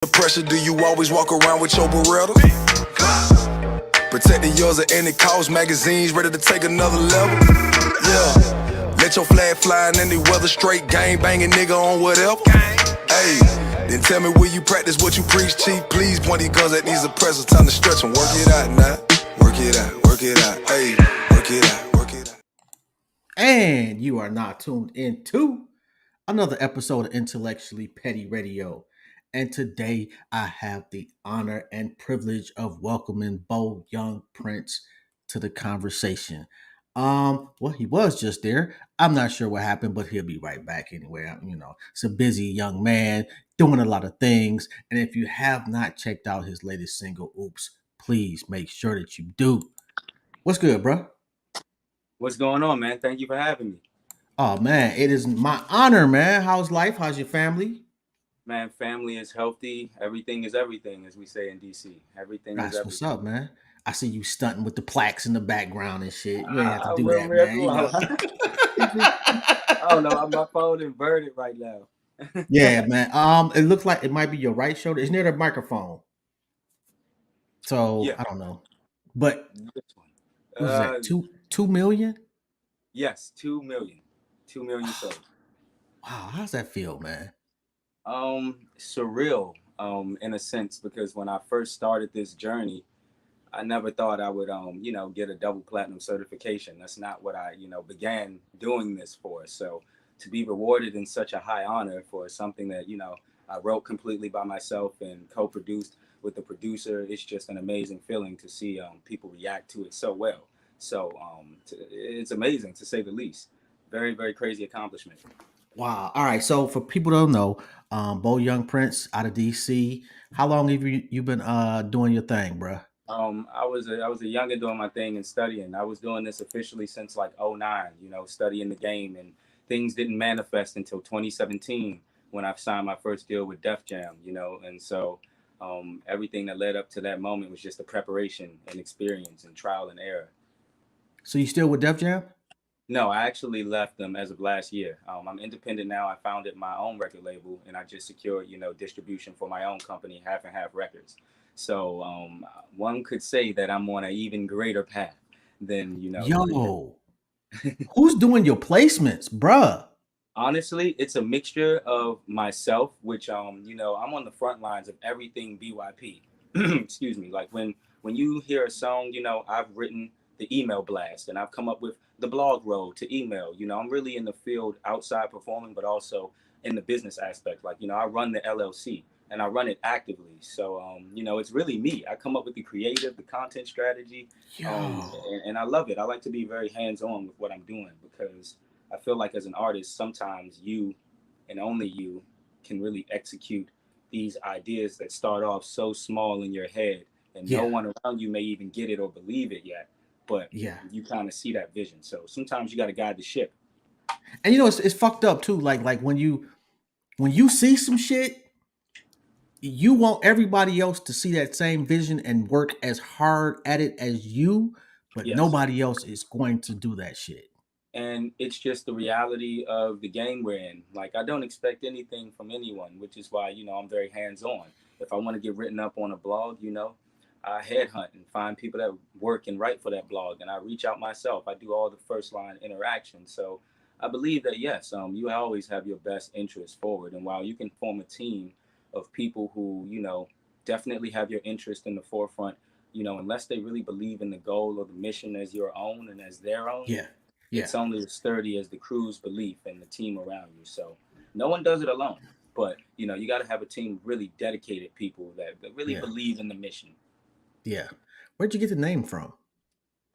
The pressure, do you always walk around with your Beretta? Protecting yours at any cost, magazines ready to take another level. Yeah, let your flag fly in any weather, straight gang banging nigga on whatever. Hey, then tell me will you practice what you preach, chief? Please point these guns at these oppressors, time to stretch and work it out now. Work it out, hey, work it out, work it out. And you are not tuned into another episode of Intellectually Petty Radio. And today I have the honor and privilege of welcoming Beau Young Prince to the conversation. Well, he was just there. I'm not sure what happened, but he'll be right back anyway. It's a busy young man doing a lot of things. And if you have not checked out his latest single, Oops, please make sure that you do. What's good, bro? What's going on, man? Thank you for having me. Oh man, it is my honor, man. How's life? How's your family? Man, family is healthy. Everything is everything, as we say in DC. Everything is That's what's everything. up, man. I see you stunting with the plaques in the background and shit. You ain't have to I do will that, rip man. You well. know. I don't know. My phone inverted right now. Yeah, man. It looks like it might be your right shoulder. It's near the microphone, so Yeah. I don't know. But This one. what is that? Two million? Yes, 2 million. 2 million sold. Wow, how's that feel, man? Surreal, in a sense, because when I first started this journey, I never thought I would, get a double platinum certification. That's not what I, began doing this for. So to be rewarded in such a high honor for something that, I wrote completely by myself and co-produced with the producer, it's just an amazing feeling to see people react to it so well. So it's amazing to say the least. Very, very crazy accomplishment. Wow. All right. So for people who don't know, Bo Young Prince out of DC. How long have you been doing your thing, bruh? I was a youngin doing my thing and studying. I was doing this officially since like '09, studying the game, and things didn't manifest until 2017 when I signed my first deal with Def Jam, and so everything that led up to that moment was just a preparation and experience and trial and error. So you still with Def Jam? No, I actually left them as of last year. I'm independent now. I founded my own record label, and I just secured, distribution for my own company, Half and Half Records. So one could say that I'm on an even greater path than the previous. Yo, who's doing your placements, bruh? Honestly, it's a mixture of myself, which I'm on the front lines of everything BYP. Excuse me. Like when you hear a song, I've written the email blast and I've come up with the blog road to email. I'm really in the field outside performing, but also in the business aspect. Like, I run the LLC and I run it actively. So it's really me. I come up with the creative, the content strategy, Yo. and I love it. I like to be very hands-on with what I'm doing because I feel like as an artist, sometimes you and only you can really execute these ideas that start off so small in your head and no Yeah. one around you may even get it or believe it yet. But Yeah. you kind of see that vision. So sometimes you got to guide the ship. And it's fucked up too. Like when you see some shit, you want everybody else to see that same vision and work as hard at it as you, but Yes. nobody else is going to do that shit. And it's just the reality of the game we're in. Like, I don't expect anything from anyone, which is why, I'm very hands on. If I want to get written up on a blog, I headhunt and find people that work and write for that blog, and I reach out myself. I do all the first line interaction. So I believe that, yes, you always have your best interest forward. And while you can form a team of people who, definitely have your interest in the forefront, unless they really believe in the goal or the mission as your own and as their own, Yeah. Yeah. it's only as sturdy as the crew's belief and the team around you. So no one does it alone. But you got to have a team of really dedicated people that really Yeah. believe in the mission. Yeah. Where'd you get the name from?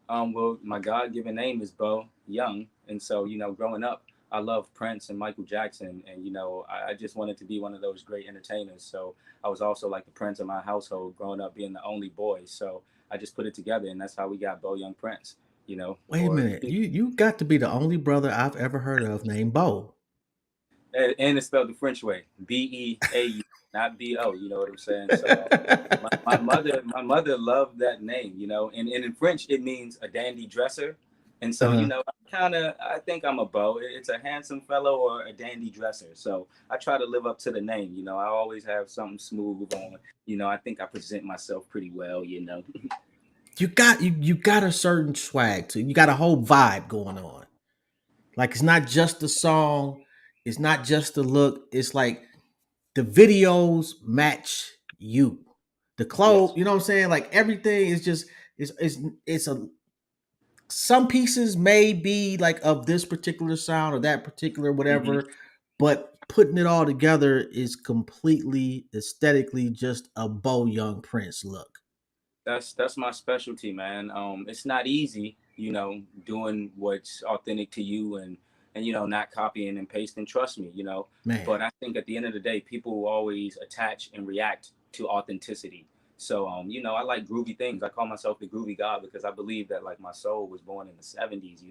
Well, my God-given name is Beau Young, and so growing up, I loved Prince and Michael Jackson, and I just wanted to be one of those great entertainers. So I was also like the Prince of my household, growing up being the only boy. So I just put it together, and that's how we got Beau Young Prince. Wait a Or minute. You got to be the only brother I've ever heard of named Bo. and it's spelled the French way, Beau, not Bo. You know what I'm saying? So my mother loved that name, and in French it means a dandy dresser, And so, Uh-huh. I think I'm a Beau. It's a handsome fellow or a dandy dresser. So I try to live up to the name. I always have something smooth on. I think I present myself pretty well. You got a certain swag too. You got a whole vibe going on. Like it's not just the song, it's not just the look. It's like the videos match you. The clothes, Yes. you know what I'm saying? Like everything is just it's a some pieces may be like of this particular sound or that particular Hmm. whatever, but putting it all together is completely aesthetically just a Beau Young Prince look. That's my specialty, man. It's not easy, doing what's authentic to you and not copying and pasting. Trust me. Man. But I think at the end of the day, people will always attach and react to authenticity. So, I like groovy things. I call myself the groovy god because I believe that like my soul was born in the '70s.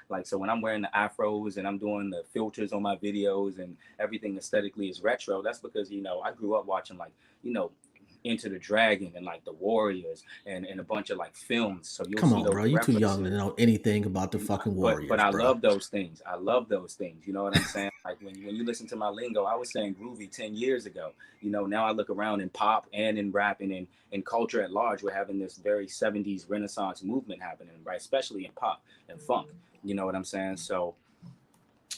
Like so when I'm wearing the afros and I'm doing the filters on my videos and everything aesthetically is retro. That's because I grew up watching like you know Into the Dragon and like the Warriors and a bunch of like films. So you'll Come see on, those bro. You too young to references. know anything about the fucking But Warriors, I bro. love those things. I love those things. You know what I'm saying? Like when you listen to my lingo, I was saying groovy 10 years ago. Now I look around in pop and in rap and in culture at large. We're having this very '70s Renaissance movement happening, right? Especially in pop and funk. You know what I'm saying? So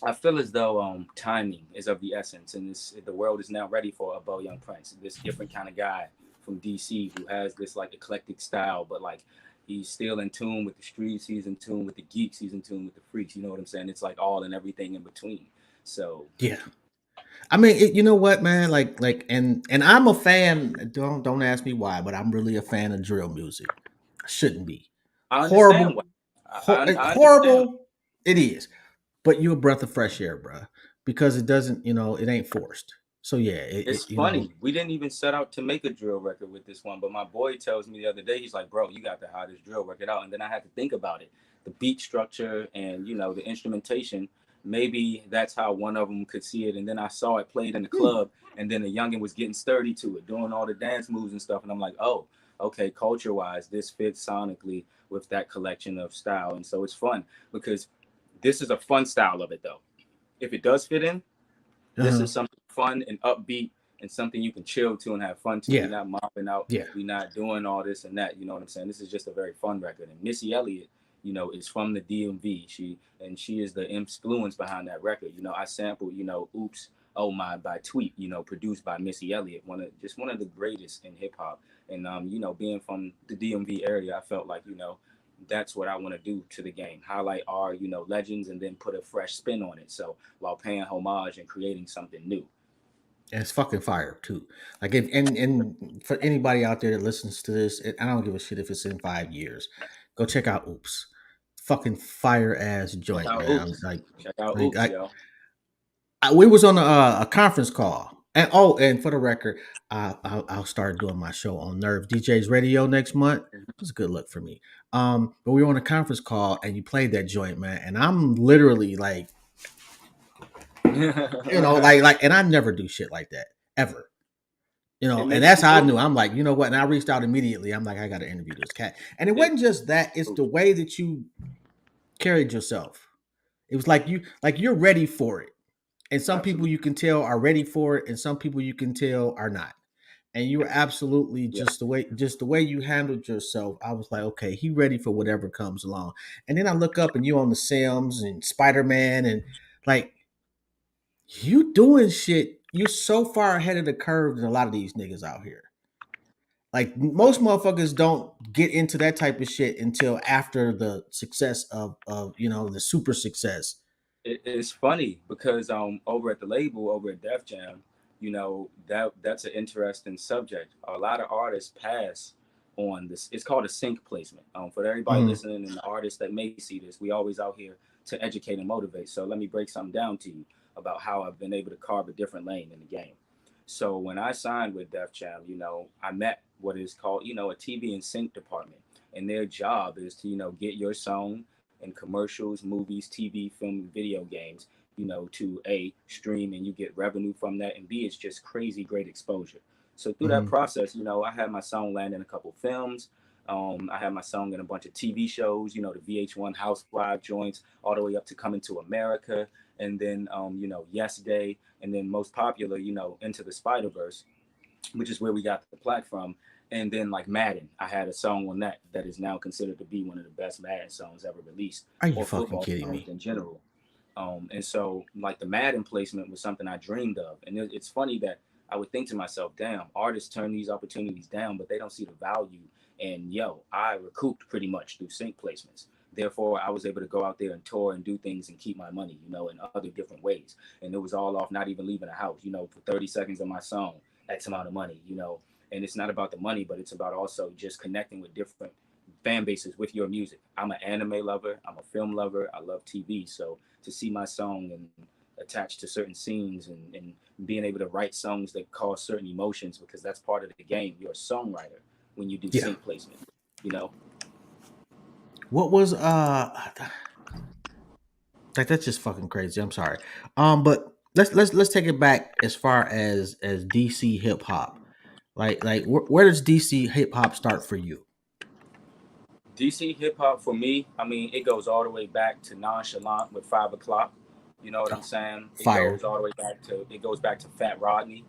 I feel as though timing is of the essence, and the world is now ready for a Beau Young Prince, this different kind of guy from DC who has this like eclectic style, but like he's still in tune with the streets, he's in tune with the geeks, he's in tune with the freaks. You know what I'm saying? It's like all and everything in between. So Yeah. I mean, you know what, man? And I'm a fan. Don't ask me why, but I'm really a fan of drill music. I shouldn't be I understand horrible, why. I understand. horrible. It is, but you're a breath of fresh air, bro, because it doesn't, it ain't forced. So yeah, It's funny. We didn't even set out to make a drill record with this one, but my boy tells me the other day, he's like, "Bro, you got the hottest drill record out." And then I had to think about it, the beat structure and the instrumentation. Maybe that's how one of them could see it. And then I saw it played in the Hmm. club, and then the youngin was getting sturdy to it, doing all the dance moves and stuff. And I'm like, "Oh, okay, culture wise, this fits sonically with that collection of style." And so it's fun because this is a fun style of it, though. If it does fit in, this Uh-huh. is something fun and upbeat and something you can chill to and have fun to. We're Yeah, not mopping out. yeah. We're not doing all this and that. You know what I'm saying? This is just a very fun record. And Missy Elliott, is from the DMV. She is the influence behind that record. I sampled, "Oops, Oh My" by Tweet. Produced by Missy Elliott, one of the greatest in hip hop. And being from the DMV area, I felt like that's what I want to do to the game. Highlight our, legends and then put a fresh spin on it. So while paying homage and creating something new. And it's fucking fire too. Like if and for anybody out there that listens to this, I don't give a shit if it's in 5 years. Go check out Oops. Fucking fire ass Check joint, out man. I'm Oops. Check out like Oops, yo. we was on a conference call, and and for the record, I'll start doing my show on Nerve DJs Radio next month. It's a good look for me. But we were on a conference call, and you played that joint, man, and I'm literally like, and I never do shit like that ever. It And makes that's you how I knew. move. I'm like, you know what? And I reached out immediately. I'm like, I got to interview this cat. And it It, wasn't just that; it's the way that you carried yourself. It was like you're ready for it. And some people absolutely. you can tell are ready for it, and some people you can tell are not. And you were absolutely Yeah. just the way you handled yourself. I was like, okay, he ready for whatever comes along. And then I look up and you on the Sims and Spider Man, and like you doing shit. You're so far ahead of the curve than a lot of these niggas out here. Like most motherfuckers don't get into that type of shit until after the success of the super success. It's funny because over at the label over at Def Jam, that's an interesting subject. A lot of artists pass on this. It's called a sync placement. For everybody Mm-hmm. listening and the artists that may see this, we always out here to educate and motivate. So let me break something down to you about how I've been able to carve a different lane in the game. So when I signed with Def Jam, I met what is called, a TV and sync department. And their job is to, get your song in commercials, movies, TV, film, video games, to A, stream and you get revenue from that. And B, it's just crazy great exposure. So through that Mm-hmm. process, I had my song land in a couple films. I had my song in a bunch of TV shows, you know, the VH1 Housewife joints, all the way up to Coming to America, and then you know, Yes Day, and then most popular, you know, Into the Spider-Verse, which is where we got the plaque from. And then like Madden, I had a song on that that is now considered to be one of the best Madden songs ever released, Are you or fucking football kidding songs me? in general. And so like the Madden placement was something I dreamed of. And it's funny that I would think to myself, damn, artists turn these opportunities down, but they don't see the value. And yo, I recouped pretty much through sync placements. Therefore, I was able to go out there and tour and do things and keep my money, you know, in other different ways. And it was all off not even leaving the house, you know, for 30 seconds of my song, X amount of money, you know. And it's not about the money, but it's about also just connecting with different fan bases with your music. I'm an anime lover, I'm a film lover, I love TV. So to see my song and attached to certain scenes and being able to write songs that cause certain emotions, because that's part of the game. You're a songwriter when you do Yeah. sync placement, you know. What was like that's just fucking crazy. I'm sorry. But let's take it back as far as DC hip hop. Like where does DC hip hop start for you? DC hip hop for me, I mean, it goes all the way back to Nonchalant with 5 o'clock. You know what I'm saying? It Fire. goes all the way back to Fat Rodney.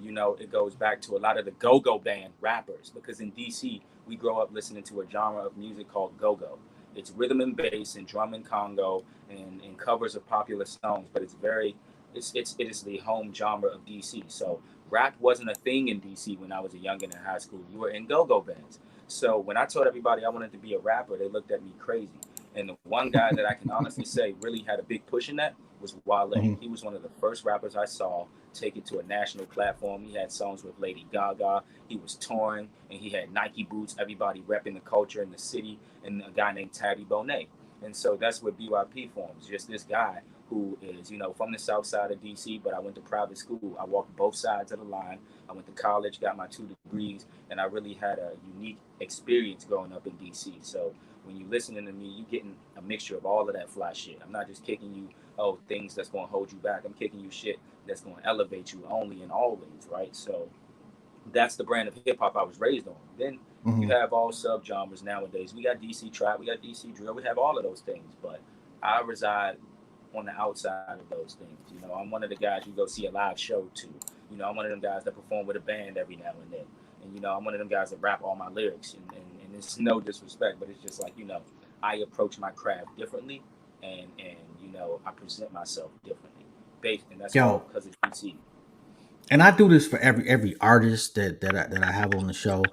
You know, it goes back to a lot of the go-go band rappers, because in DC we grow up listening to a genre of music called go-go. It's rhythm and bass and drum and congo and covers of popular songs, but it is the home genre of DC. So rap wasn't a thing in DC when I was a youngin' in high school. You were in go-go bands. So when I told everybody I wanted to be a rapper, they looked at me crazy. And the one guy that I can honestly say really had a big push in that was Wale. Mhm. He was one of the first rappers I saw take it to a national platform. He had songs with Lady Gaga. He was touring, and he had Nike boots. Everybody repping the culture in the city, and a guy named Tabby Bonet. And so that's where BYP forms. Just this guy who is, you know, from the south side of DC, but I went to private school. I walked both sides of the line. I went to college, got my 2 degrees, and I really had a unique experience growing up in DC. So when you listening to me, you getting a mixture of all of that fly shit. I'm not just kicking you, oh, things that's gonna hold you back. I'm kicking you shit that's gonna elevate you only and always, right? So that's the brand of hip hop I was raised on. Then you Mhm. have all subgenres nowadays. We got DC trap, we got DC drill, we have all of those things, but I reside on the outside of those things. You know, I'm one of the guys you go see a live show to. You know, I'm one of them guys that perform with a band every now and then. And you know, I'm one of them guys that rap all my lyrics. And it's no disrespect, but it's just like, you know, I approach my craft differently, and you know, I present myself differently. And that's all Yo, because of DC. and I do this for every artist that I have on the show.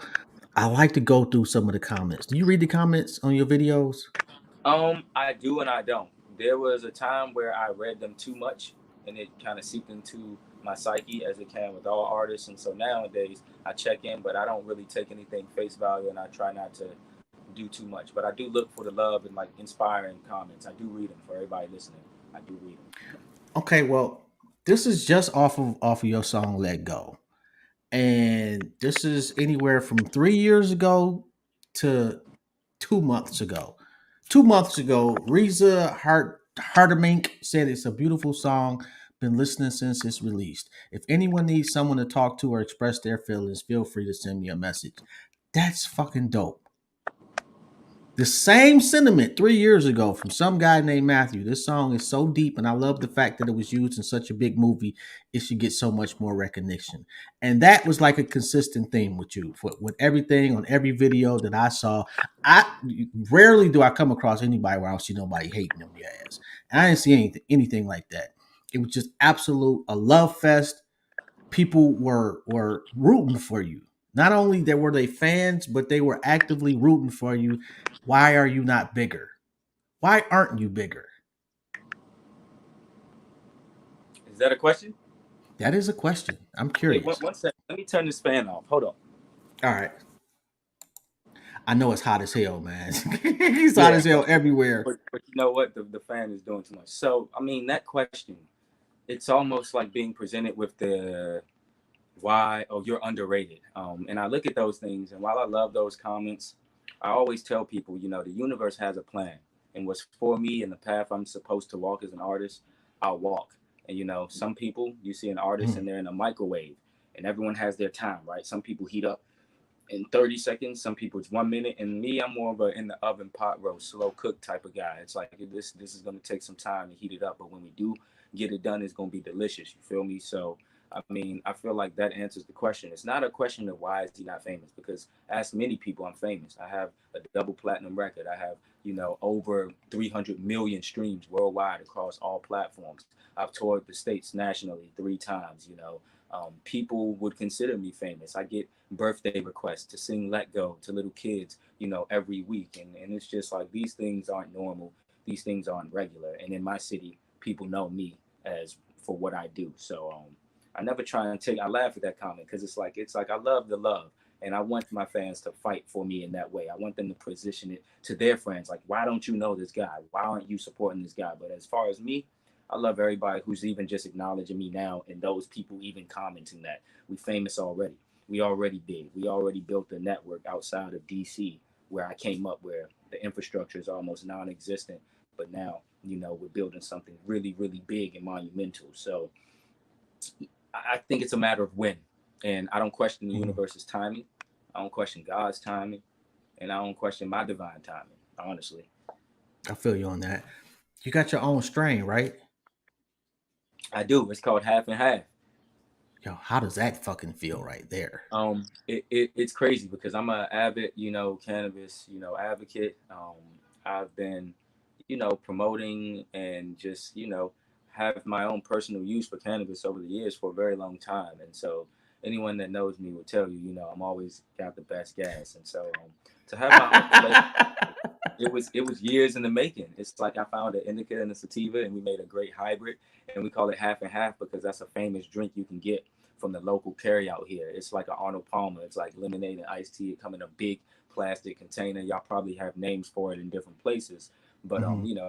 I like to go through some of the comments. Do you read the comments on your videos? I do and I don't. There was a time where I read them too much, and it kind of seeped into my psyche, as it can with all artists. And so nowadays I check in, but I don't really take anything face value, and I try not to do too much. But I do look for the love and like inspiring comments. I do read them for everybody listening. I do read them. Okay, well, this is just off of your song "Let Go," and this is anywhere from 3 years ago to 2 months ago. 2 months ago, Reza Hardamink said it's a beautiful song. Been listening since it's released. If anyone needs someone to talk to or express their feelings, feel free to send me a message. That's fucking dope. The same sentiment 3 years ago from some guy named Matthew. This song is so deep, and I love the fact that it was used in such a big movie. It should get so much more recognition. And that was like a consistent theme with you. With everything on every video that I saw. I rarely do I come across anybody where I don't see nobody hating on your ass. And I didn't see anything like that. It was just absolute a love fest. People were rooting for you. Not only were they fans, but they were actively rooting for you. Why are you not bigger? Why aren't you bigger? Is that a question? That is a question. I'm Hey, curious. one second. Let me turn this fan off. Hold on. All right. I know it's hot as hell, man. It's hot Yeah, as hell everywhere. but you know what? The fan is doing too much. So I mean, that question, it's almost like being presented with the why, oh, you're underrated. And I look at those things, and while I love those comments, I always tell people, you know, the universe has a plan, and what's for me and the path I'm supposed to walk as an artist, I'll walk. And you know, some people, you see an artist Mhm. and they're in a microwave, and everyone has their time, right? Some people heat up in 30 seconds. Some people it's 1 minute. And me, I'm more of a in the oven pot roast, slow cook type of guy. It's like this is gonna take some time to heat it up, but when we do get it done, it's gonna be delicious. You feel me? So I mean, I feel like that answers the question. It's not a question of why is he not famous, because ask many people, I'm famous. I have a double platinum record. I have, over 300 million streams worldwide across all platforms. I've toured the States nationally 3 times. People would consider me famous. I get birthday requests to sing Let Go to little kids, every week. And it's just like these things aren't normal. These things aren't regular. And in my city, people know me as for what I do. So I never try and I laugh at that comment because it's like I love the love. And I want my fans to fight for me in that way. I want them to position it to their friends. Like, why don't you know this guy? Why aren't you supporting this guy? But as far as me, I love everybody who's even just acknowledging me now, and those people even commenting that we famous already. We already big. We already built a network outside of DC where I came up, where the infrastructure is almost non-existent. But now, we're building something really, really big and monumental. So I think it's a matter of when. And I don't question the universe's timing. I don't question God's timing. And I don't question my divine timing, honestly. I feel you on that. You got your own strain, right? I do. It's called half and half. Yo, how does that fucking feel right there? It's crazy because I'm an avid, cannabis, advocate. I've been, promoting and just, have my own personal use for cannabis over the years for a very long time. And so anyone that knows me will tell you, I'm always got the best gas. And so to have my own flavor, it was years in the making. It's like I found an indica and a sativa, and we made a great hybrid, and we call it half and half because that's a famous drink you can get from the local carryout here. It's like an Arnold Palmer. It's like lemonade and iced tea. It come in a big plastic container. Y'all probably have names for it in different places, but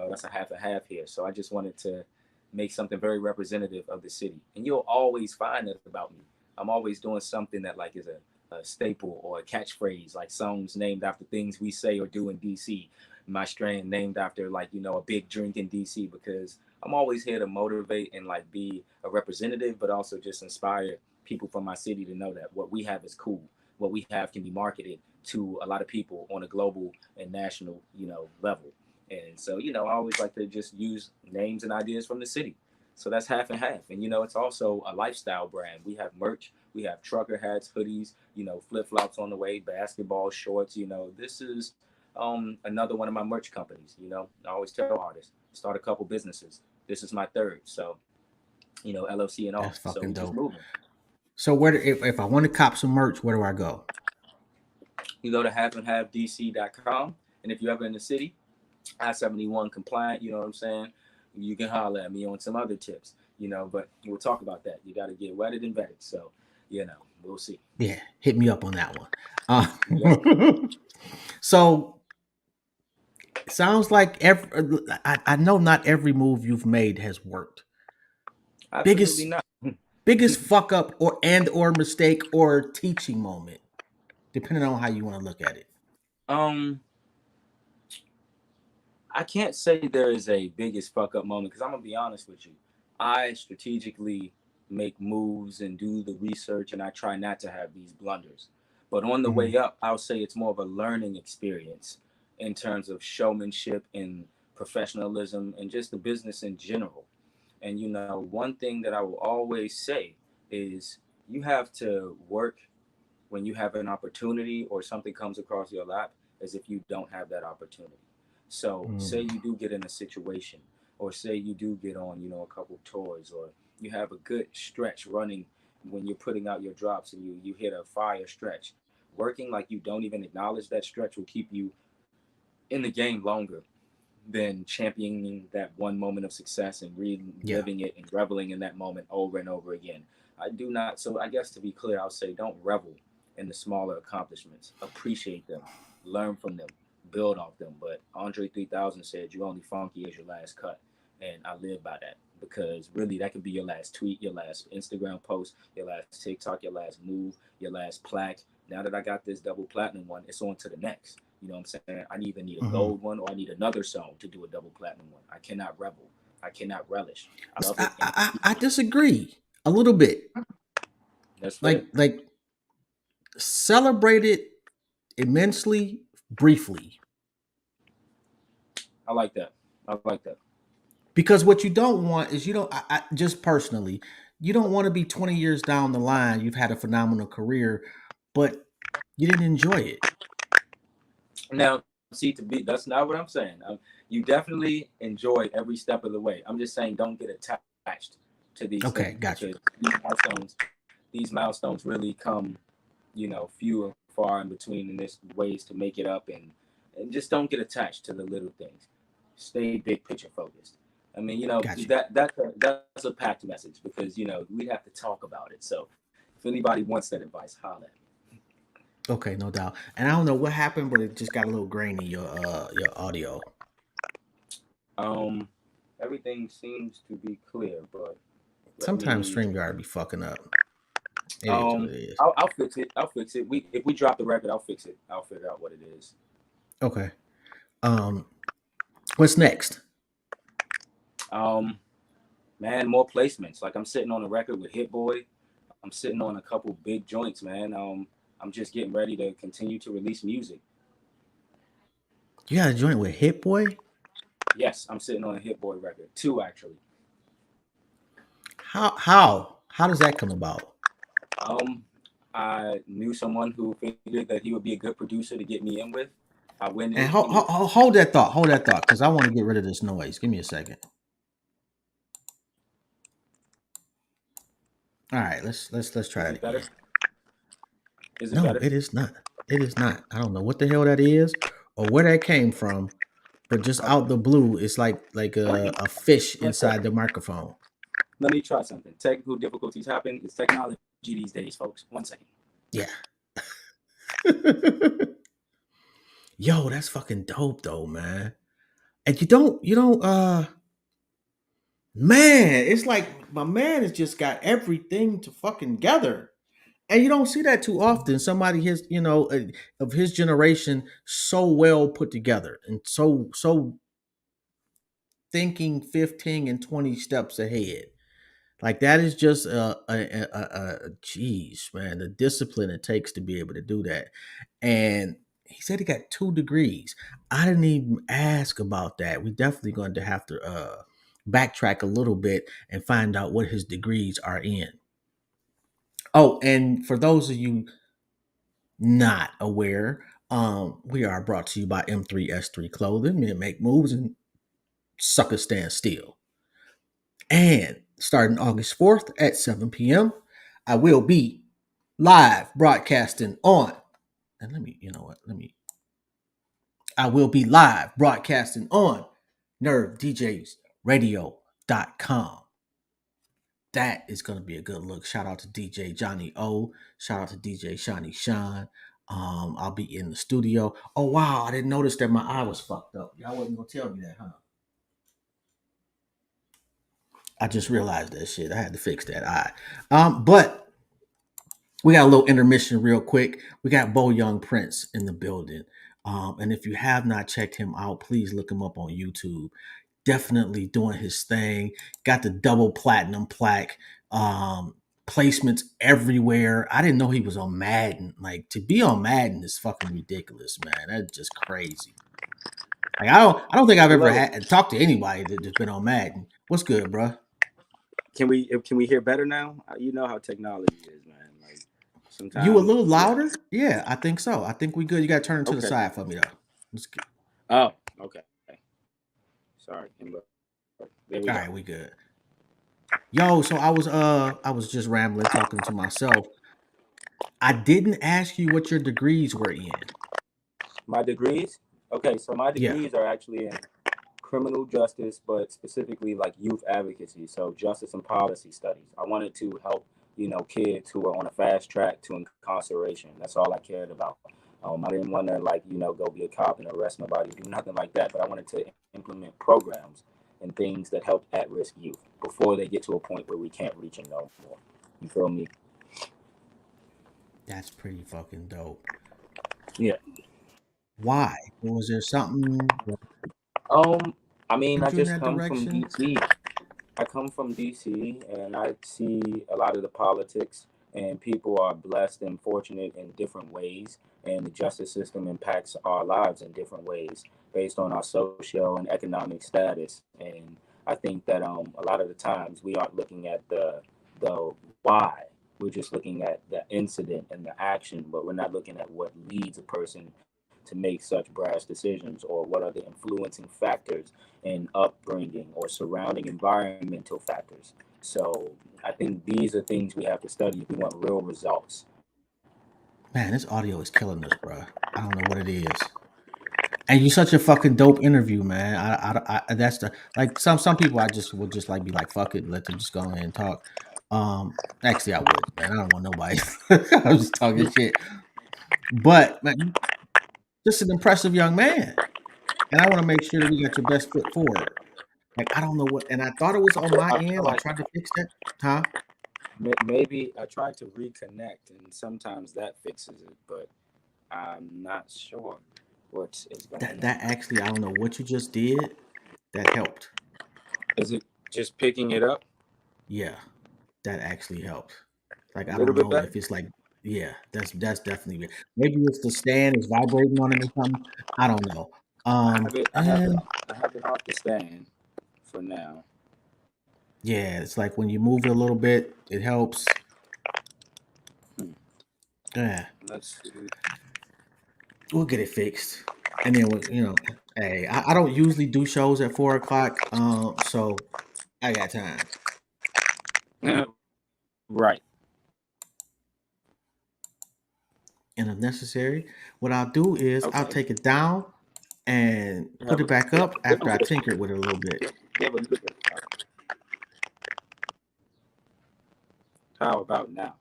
that's a half and half here. So I just wanted to make something very representative of the city, and you'll always find that about me. I'm always doing something that like is a staple or a catchphrase, like songs named after things we say or do in DC. My strain named after like, a big drink in DC, because I'm always here to motivate and like be a representative, but also just inspire people from my city to know that what we have is cool. What we have can be marketed to a lot of people on a global and national, level. And so, I always like to just use names and ideas from the city. So that's half and half. And, it's also a lifestyle brand. We have merch. We have trucker hats, hoodies, flip-flops on the way, basketball shorts. This is another one of my merch companies. I always tell artists, start a couple businesses. This is my third. So, LLC and all. That's fucking so dope. moving. So if I want to cop some merch, where do I go? You go to halfandhalfdc.com. And if you're ever in the city, I-71 compliant, you know what I'm saying? You can holler at me on some other tips, but we'll talk about that. You got to get wetted and vetted. So, we'll see. Yeah, hit me up on that one. So sounds like I know not every move you've made has worked. Absolutely not. Biggest fuck up or mistake or teaching moment, depending on how you want to look at it. I can't say there is a biggest fuck up moment, because I'm gonna be honest with you. I strategically make moves and do the research, and I try not to have these blunders. But on the way up, I'll say it's more of a learning experience in terms of showmanship and professionalism and just the business in general. And one thing that I will always say is you have to work when you have an opportunity or something comes across your lap as if you don't have that opportunity. So say you do get in a situation, or say you do get on, a couple tours, or you have a good stretch running when you're putting out your drops and you hit a fire stretch. Working like you don't even acknowledge that stretch will keep you in the game longer than championing that one moment of success and reliving it and reveling in that moment over and over again. I do not. So I guess to be clear, I'll say don't revel in the smaller accomplishments. Appreciate them, learn from them, build off them. But Andre 3000 said, "You only funky as your last cut," and I live by that, because really that could be your last tweet, your last Instagram post, your last TikTok, your last move, your last plaque. Now that I got this double platinum one, it's on to the next. You know what I'm saying? I either need a gold one or I need another song to do a double platinum one. I cannot revel. I cannot relish. I love it. I disagree a little bit. That's fair. Like celebrate it immensely, briefly. I like that. I like that. Because what you don't want is just personally, you don't want to be 20 years down the line, you've had a phenomenal career, but you didn't enjoy it. Now, see, that's not what I'm saying. You definitely enjoyed every step of the way. I'm just saying, don't get attached to these Okay, things got you. because these milestones really come, few and far in between, and there's ways to make it up, and just don't get attached to the little things. Stay big picture focused. I mean, Got you. that's a packed message because we'd have to talk about it. So, if anybody wants that advice, holler. Okay, no doubt. And I don't know what happened, but it just got a little grainy, your audio. Um, Everything seems to be clear, but let Sometimes me. StreamYard be fucking up. It is what it is. I'll fix it. I'll fix it. If we drop the record, I'll fix it. I'll figure out what it is. Okay. Um, what's next? Um, Man, more placements. Like I'm sitting on a record with Hit Boy. I'm sitting on a couple big joints, man. I'm just getting ready to continue to release music. You got a joint with Hit Boy? Yes, I'm sitting on a Hit Boy record. Two actually. How does that come about? Um, I knew someone who figured that he would be a good producer to get me in with. I went And in. hold that thought. Hold that thought, because I want to get rid of this noise. Give me a second. All right, let's try Is it it better? again. Is it No, better? it is not. It is not. I don't know what the hell that is or where that came from, but just out Okay. the blue, it's like a fish One inside second. the microphone. Let me try something. Technical difficulties happen. It's technology these days, folks. 1 second. Yeah. Yo, that's fucking dope though, man. And you don't man, it's like my man has just got everything to fucking gather. And you don't see that too often. Somebody of his generation so well put together and so thinking 15 and 20 steps ahead. Like that is just geez, man, the discipline it takes to be able to do that. And he said he got 2 degrees. I didn't even ask about that. We definitely going to have to backtrack a little bit and find out what his degrees are in. Oh, and for those of you not aware, we are brought to you by M3S3 Clothing. Men make moves and suckers stand still. And starting August 4th at 7 p.m., I will be live broadcasting on. And you know what? I will be live broadcasting on nervedjsradio.com. That is going to be a good look. Shout out to DJ Johnny O. Shout out to DJ Shawnee Sean. I'll be in the studio. Oh, wow. I didn't notice that my eye was fucked up. Y'all wasn't going to tell me that, huh? I just realized that shit. I had to fix that eye. But we got a little intermission real quick. We got Beau Young Prince in the building. And if you have not checked him out, please look him up on YouTube. Definitely doing his thing. Got the double platinum plaque. Placements everywhere. I didn't know he was on Madden. Like to be on Madden is fucking ridiculous, man. That's just crazy. Like I don't think I've ever Hello. had talked to anybody that's been on Madden. What's good, bro? Can we hear better now? You know how technology is, man. Like You a sometimes. little Yeah. louder? Yeah, I think so. I think we good. You got to turn it to the Okay. side for me though. Oh, okay. Sorry. There we All go. right, we good. Yo, so I was just rambling, talking to myself. I didn't ask you what your degrees were in. My degrees. Okay, so my Yeah. degrees are actually in criminal justice, but specifically like youth advocacy. So justice and policy studies. I wanted to help, kids who are on a fast track to incarceration. That's all I cared about. I didn't want to go be a cop and arrest nobody, do nothing like that. But I wanted to implement programs and things that help at-risk youth before they get to a point where we can't reach them no more. You feel me? That's pretty fucking dope. Yeah. Why? Was there something that Um, I mean, I led you in just that come from direction? DC. I come from DC and I see a lot of the politics and people are blessed and fortunate in different ways, and the justice system impacts our lives in different ways based on our socio and economic status. And I think that a lot of the times we aren't looking at the why. We're just looking at the incident and the action, but we're not looking at what leads a person to make such brash decisions, or what are the influencing factors in upbringing or surrounding environmental factors. So I think these are things we have to study if we want real results. Man, this audio is killing us, bro. I don't know what it is. And you're such a fucking dope interview, man. That's the like some people I just would just like be like fuck it, let them just go ahead and talk. Actually I would, man. I don't want nobody. I was just talking shit, but man, just an impressive young man, and I want to make sure that we got your best foot forward. Like I don't know what, and I thought it was on my I feel end. I like tried to fix that, huh? maybe I tried to reconnect, and sometimes that fixes it, but I'm not sure what is going That on. actually, I don't know what you just did. That helped. Is it just picking it up Yeah, that actually helped. Like a I little don't bit know better? if it's like, yeah, that's definitely it. Maybe it's the stand is vibrating on it or something. I don't know. I have it. And I have it off the stand for now. yeah, it's like when you move it a little bit, it helps. Hmm. Yeah, Let's see. we'll get it fixed. And then hey, I don't usually do shows at 4 o'clock. So I got time. Right. And if necessary, what I'll do is I'll Okay. take it down and You put have it back up you after I tinker with it a little bit. have a good. How about now?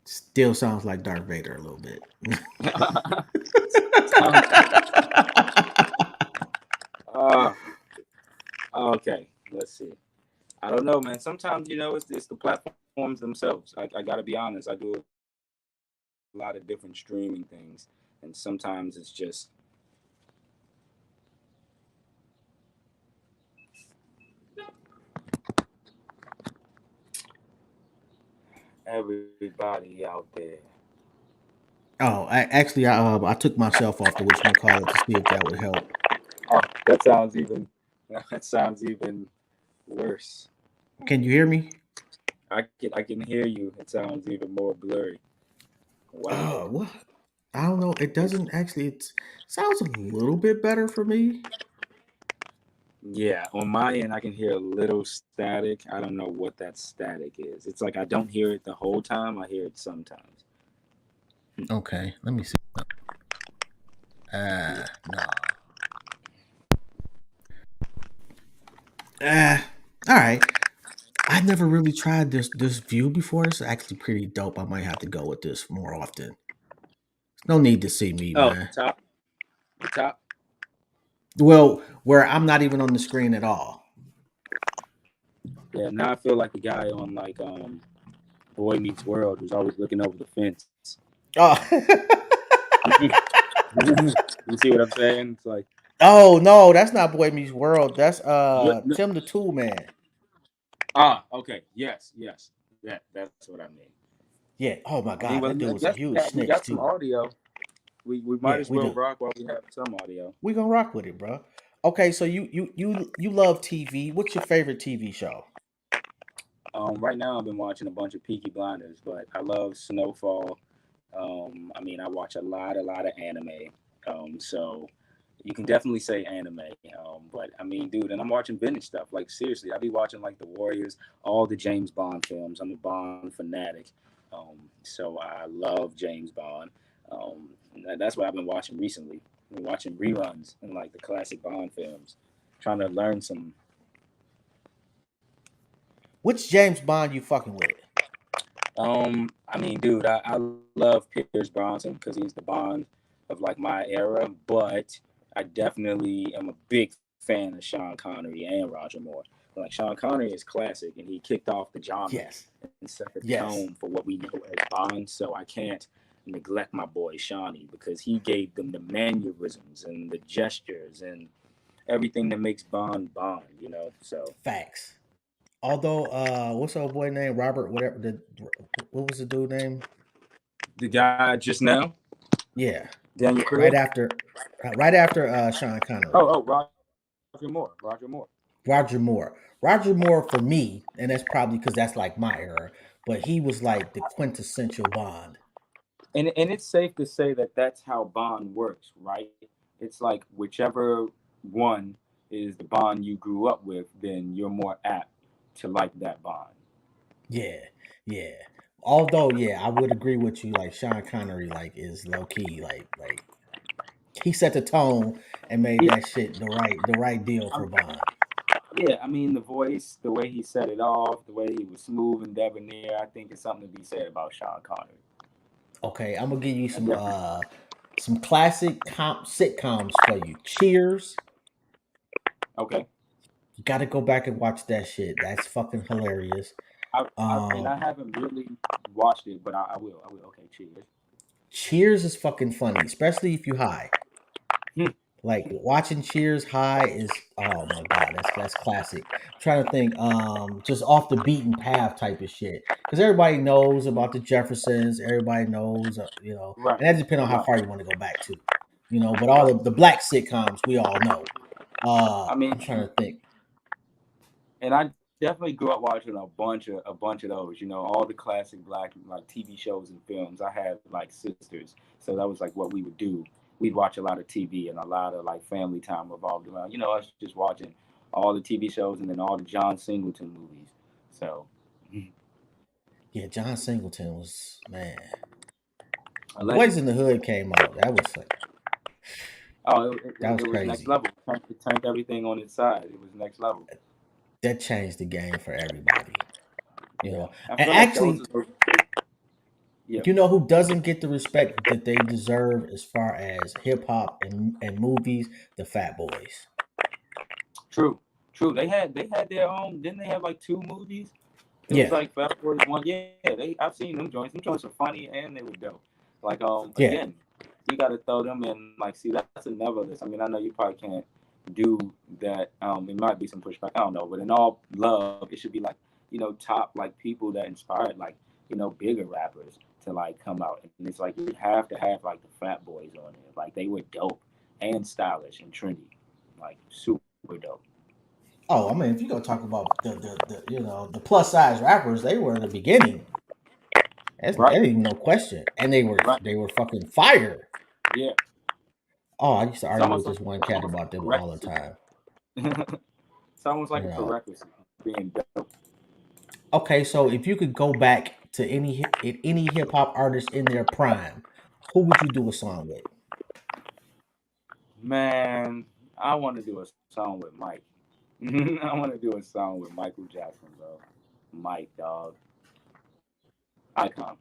Still sounds like Darth Vader a little bit. Sounds, uh, okay. Let's see. I don't know, man. Sometimes it's the platforms themselves. I got to be honest. I do a lot of different streaming things, and sometimes it's just everybody out there. Oh, I took myself off the whatchamacallit to see if that would help. Oh, that sounds even. That sounds even worse. Can you hear me? I can hear you. It sounds even more blurry. Wow. Oh, what? I don't know. It It's doesn't actually. It sounds a little bit better for me. Yeah, on my end, I can hear a little static. I don't know what that static is. It's like I don't hear it the whole time. I hear it sometimes. Okay, let me see. Yeah. No. All right. I never really tried this view before. It's actually pretty dope. I might have to go with this more often. No need to see me, Oh, man. the top. Well, where I'm not even on the screen at all. Yeah. Now I feel like the guy on like Boy Meets World who's always looking over the fence. Oh. You see what I'm saying? It's like Oh no, that's not Boy Meets World. That's what? Tim the Tool Man. Okay. Yes. That's what I mean. Yeah. Oh my I mean, God, well, that dude I was a guess huge we snitch got some too. audio. We might Yeah, as we well do. rock while we have some audio. We gonna rock with it, bro. Okay, so you love TV. What's your favorite TV show? Right now, I've been watching a bunch of Peaky Blinders, but I love Snowfall. I mean, I watch a lot of anime. So you can definitely say anime. But I mean, dude, and I'm watching vintage stuff. Like seriously, I be watching like The Warriors, all the James Bond films. I'm a Bond fanatic. So I love James Bond. That's what I've been watching recently. I've been watching reruns and like the classic Bond films, trying to learn some. Which James Bond you fucking with? I mean, dude, I love Pierce Bronson because he's the Bond of like my era, but I definitely am a big fan of Sean Connery and Roger Moore. Like Sean Connery is classic, and he kicked off the genre Yes. and set the Yes. tone for what we know as Bond. So I can't neglect my boy Shawnee because he gave them the mannerisms and the gestures and everything that makes Bond Bond. So Facts. Although, what's old boy name? Robert, whatever. What was the dude name? The guy just now, Yeah, Daniel right Craig. after, right after Sean Connery. Oh, Roger Moore. Roger Moore. Roger Moore. Roger Moore for me, and that's probably because that's like my era. But he was like the quintessential Bond. And it's safe to say that that's how Bond works, right? It's like whichever one is the Bond you grew up with, then you're more apt to like that Bond. Yeah, yeah. Although, yeah, I would agree with you. Like Sean Connery, like is low key, like he set the tone and made Yeah, that shit the right deal I for Bond. yeah. I mean, the voice, the way he set it off, the way he was smooth and debonair. I think it's something to be said about Sean Connery. Okay, I'm gonna give you I definitely. some classic sitcoms for you. Cheers. Okay. You got to go back and watch that shit. That's fucking hilarious. And Um, I haven't really watched it, but I will. I will. Okay. Cheers. Cheers is fucking funny, especially if you high. Hmm. Like watching Cheers high is oh my god, that's classic. I'm trying to think, just off the beaten path type of shit because everybody knows about the Jeffersons. Everybody knows, Right. and that depends on how Right. far you want to go back to, But all Right. the black sitcoms we all know. I mean, I'm trying to think. and I definitely grew up watching a bunch of those. You know, all the classic black like TV shows and films. I had like sisters, so that was like what we would do. We'd watch a lot of TV and a lot of like family time revolved around. You know, us just watching all the TV shows and then all the John Singleton movies. So, Yeah, John Singleton was man. a Boys legend. in the Hood came out. That was like Oh, that was it was next crazy. level. It turned everything on its side. It was next level. That changed the game for everybody. Yeah, I And feel like those actually, are those. Yeah, who doesn't get the respect that they deserve as far as hip hop and movies? The Fat Boys. true, true. They had their own. Didn't they have like two movies? It was Yeah, like Fast Boys One. Yeah, I've seen them joints. Them joints are funny and they were dope. Like yeah, again, you got to throw them in. Like, see, that's another list. I mean, I know you probably can't do that. It might be some pushback. I don't know, but in all love, it should be like top like people that inspired like bigger rappers to like come out. And it's like you have to have like the Fat Boys on there. Like they were dope and stylish and trendy, like super dope. Oh, I mean, if you go talk about the plus size rappers, they were the beginning. That Right, ain't even no question, and right, they were fucking fire. yeah. Oh, I used to It's argue almost with like this one cat almost like about them all the prerequisite. time. It's almost You like a know. prerequisite being dope. Okay, so if you could go back to any hip hop artist in their prime, who would you do a song with? Man, I want to do a song with Mike. I want to do a song with Michael Jackson, bro. Mike, dog. Icon.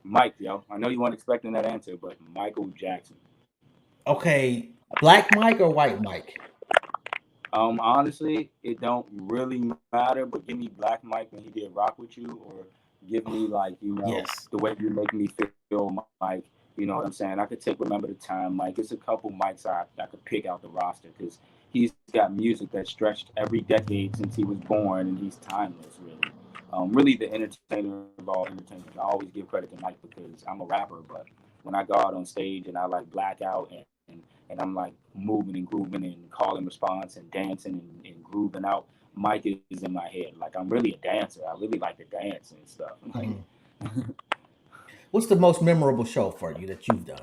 Mike, yo. I know you weren't expecting that answer, but Michael Jackson. Okay, Black Mike or White Mike? Honestly, it don't really matter, but give me Black Mike when he did Rock with You, or give me like Yes. the way you make me feel, Mike. You know what I'm saying? I could take Remember the Time, Mike. It's a couple Mikes I could pick out the roster because he's got music that stretched every decade since he was born, and he's timeless, really. Really the entertainer of all entertainers. I always give credit to Mike because I'm a rapper, but when I go out on stage and I like black out and I'm like moving and grooving and calling response and dancing and grooving out, Mike is in my head. Like I'm really a dancer. I really like to dance and stuff. Like Mhm. What's the most memorable show for you that you've done?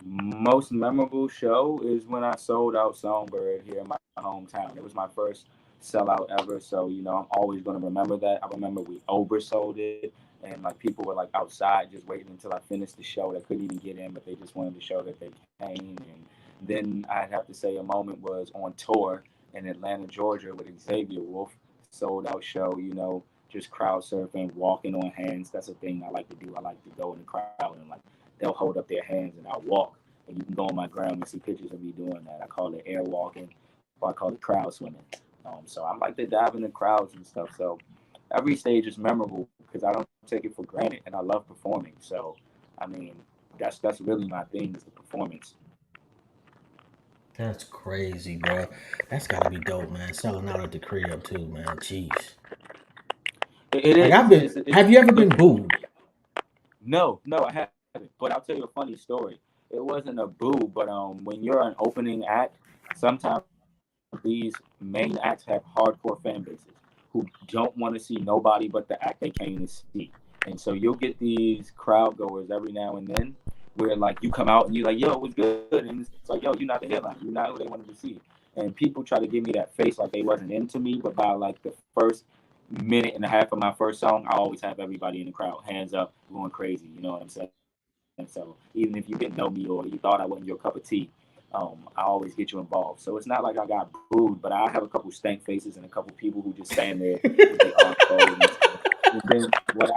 most memorable show is when I sold out Songbird here in my hometown. It was my first sellout ever, so I'm always gonna remember that. I remember we oversold it, and like people were like outside just waiting until I finished the show. They couldn't even get in, but they just wanted to show that they came. And then I'd have to say a moment was on tour in Atlanta, Georgia, with Xavier Wolf. Sold out show, just crowd surfing, walking on hands. That's a thing I like to do. I like to go in the crowd and like they'll hold up their hands and I'll walk. And you can go on my gram and see pictures of me doing that. I call it air walking, or I call it crowd swimming. So I like to dive in the crowds and stuff. So every stage is memorable because I don't take it for granted, and I love performing. So I mean, that's really my thing is the performance. That's crazy, bro. That's got to be dope, man. Selling out at the crib too, man. Jeez. It Like is. I've been. Have you ever been booed? No, I haven't. But I'll tell you a funny story. It wasn't a boo, but when you're an opening act, sometimes these main acts have hardcore fan bases who don't want to see nobody but the act they came to see. And so you'll get these crowd goers every now and then where like you come out and you're like, yo, it was good. And it's like, yo, you're not the headline. You're not who they wanted to see. And people try to give me that face like they wasn't into me. But by like the first minute and a half of my first song, I always have everybody in the crowd, hands up, going crazy. You know what I'm saying? So even if you didn't know me or you thought I wasn't your cup of tea, I always get you involved. So it's not like I got booed, but I have a couple stank faces and a couple people who just stand there with their arms folded and stuff. And then what